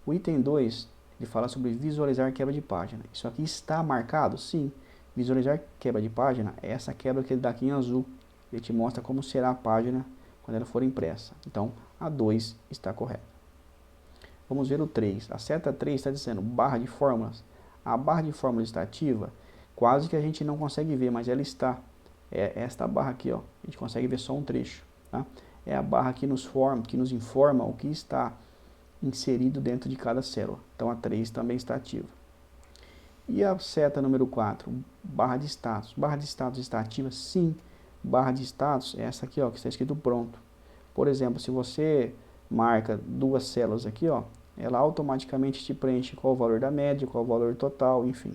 O item 2, ele fala sobre visualizar quebra de página. Isso aqui está marcado? Sim. Visualizar quebra de página é essa quebra que ele dá aqui em azul. Ele te mostra como será a página quando ela for impressa. Então a 2 está correta. Vamos ver o 3. A seta 3 está dizendo barra de fórmulas. A barra de fórmulas está ativa, quase que a gente não consegue ver, mas ela está. É esta barra aqui, ó. A gente consegue ver só um trecho, tá? É a barra que nos informa o que está inserido dentro de cada célula. Então a 3 também está ativa. E a seta número 4, barra de status. Barra de status está ativa? Sim. Barra de status é essa aqui, ó, que está escrito pronto. Por exemplo, se você marca duas células aqui, ó, ela automaticamente te preenche qual o valor da média, qual o valor total, enfim.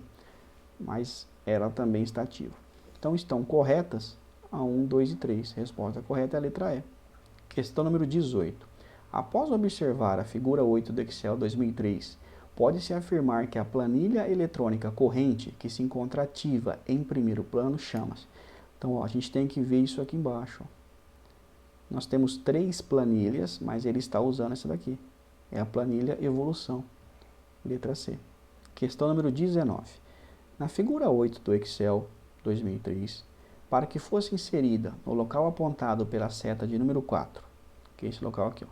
Mas ela também está ativa. Então estão corretas a 1, 2 e 3. Resposta correta é a letra E. Questão número 18. Após observar a figura 8 do Excel 2003, pode-se afirmar que a planilha eletrônica corrente que se encontra ativa em primeiro plano chama-se. Então ó, a gente tem que ver isso aqui embaixo. Ó. Nós temos 3 planilhas, mas ele está usando essa daqui. É a planilha evolução. Letra C. Questão número 19. Na figura 8 do Excel 2003, para que fosse inserida no local apontado pela seta de número 4, que é esse local aqui, ó,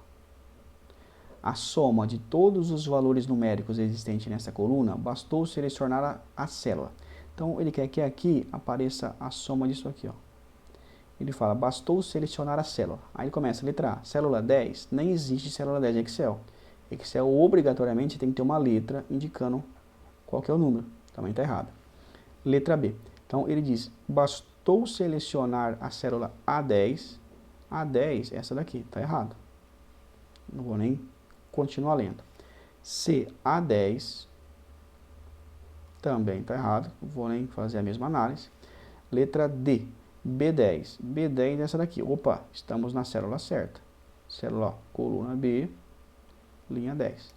a soma de todos os valores numéricos existentes nessa coluna, bastou selecionar a célula. Então ele quer que aqui apareça a soma disso aqui, ó. Ele fala, bastou selecionar a célula. Aí ele começa, letra A, célula 10, nem existe célula 10 em Excel. Excel obrigatoriamente tem que ter uma letra indicando qual que é o número. Também está errado. Letra B. Então ele diz, bastou selecionar a célula A10. A10, essa daqui, está errado. Não vou nem continuar lendo. C, A10, também está errado. Não vou nem fazer a mesma análise. Letra D, B10. B10 é essa daqui. Opa, estamos na célula certa. Célula, ó, coluna B, linha 10.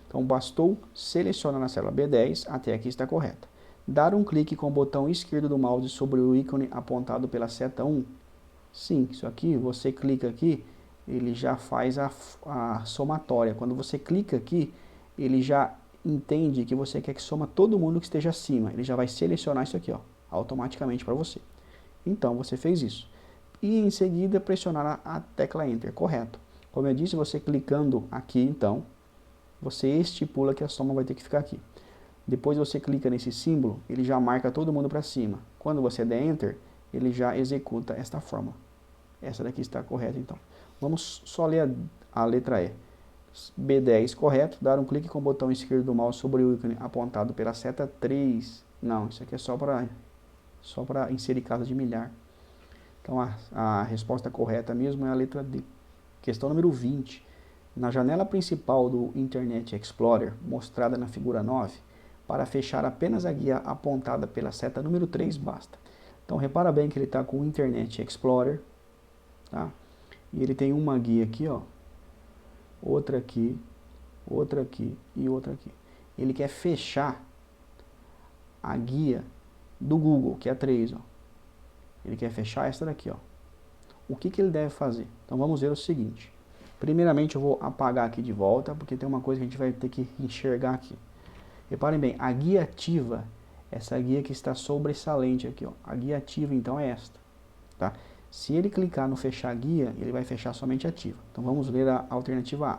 Então bastou selecionar na célula B10, até aqui está correta. Dar um clique com o botão esquerdo do mouse sobre o ícone apontado pela seta 1. Sim, isso aqui, você clica aqui ele já faz a somatória. Quando você clica aqui, ele já entende que você quer que soma todo mundo que esteja acima. Ele já vai selecionar isso aqui, ó, automaticamente para você. Então, você fez isso. E em seguida, pressionar a tecla Enter, correto. Como eu disse, você clicando aqui, então, você estipula que a soma vai ter que ficar aqui. Depois você clica nesse símbolo, ele já marca todo mundo para cima. Quando você der Enter, ele já executa esta fórmula. Essa daqui está correta, então. Vamos só ler a letra E. B10, correto. Dar um clique com o botão esquerdo do mouse sobre o ícone apontado pela seta 3. Não, isso aqui é só para inserir casa de milhar. Então a resposta correta mesmo é a letra D. Questão número 20. Na janela principal do Internet Explorer, mostrada na figura 9, para fechar apenas a guia apontada pela seta número 3 basta. Então repara bem que ele está com o Internet Explorer, tá? E ele tem uma guia aqui, ó, outra aqui e outra aqui. Ele quer fechar a guia do Google, que é a 3, ó. Ele quer fechar essa daqui, ó. O que ele deve fazer? Então vamos ver o seguinte. Primeiramente eu vou apagar aqui de volta, porque tem uma coisa que a gente vai ter que enxergar aqui. Reparem bem, a guia ativa, essa guia que está sobressalente aqui, ó. A guia ativa então é esta, tá? Se ele clicar no fechar guia, ele vai fechar somente ativa. Então vamos ler a alternativa A.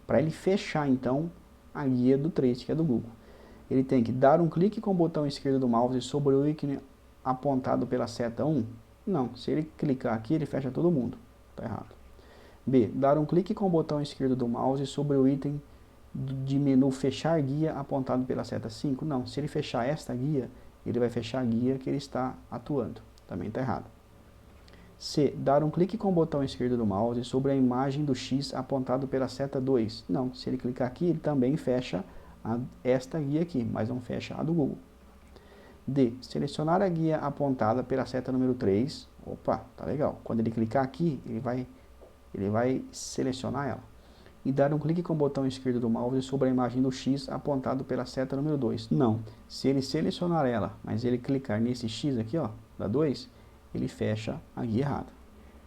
Para ele fechar então a guia do 3, que é do Google, ele tem que dar um clique com o botão esquerdo do mouse sobre o ícone apontado pela seta 1? Não, se ele clicar aqui, ele fecha todo mundo. Está errado. B. Dar um clique com o botão esquerdo do mouse sobre o item de menu fechar guia apontado pela seta 5? Não, se ele fechar esta guia, ele vai fechar a guia que ele está atuando. Também está errado. C. Dar um clique com o botão esquerdo do mouse sobre a imagem do X apontado pela seta 2? Não, se ele clicar aqui, ele também fecha esta guia aqui, mas não fecha a do Google. D. Selecionar a guia apontada pela seta número 3. Opa, tá legal. Quando ele clicar aqui, ele vai selecionar ela. E dar um clique com o botão esquerdo do mouse sobre a imagem do X apontado pela seta número 2. Não. Se ele selecionar ela, mas ele clicar nesse X aqui, ó, da 2, ele fecha a guia errada.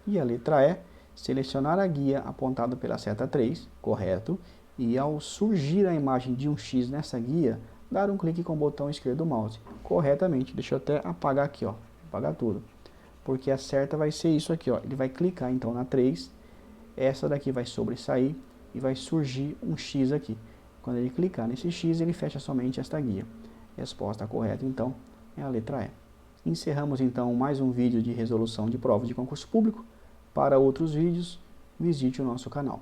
E a letra E, selecionar a guia apontada pela seta 3, correto, e ao surgir a imagem de um X nessa guia, dar um clique com o botão esquerdo do mouse, corretamente. Deixa eu até apagar aqui, ó, apagar tudo, porque a certa vai ser isso aqui, ó. Ele vai clicar então na 3, essa daqui vai sobressair e vai surgir um X aqui. Quando ele clicar nesse X, ele fecha somente esta guia. Resposta correta então é a letra E. Encerramos então mais um vídeo de resolução de provas de concurso público. Para outros vídeos, visite o nosso canal.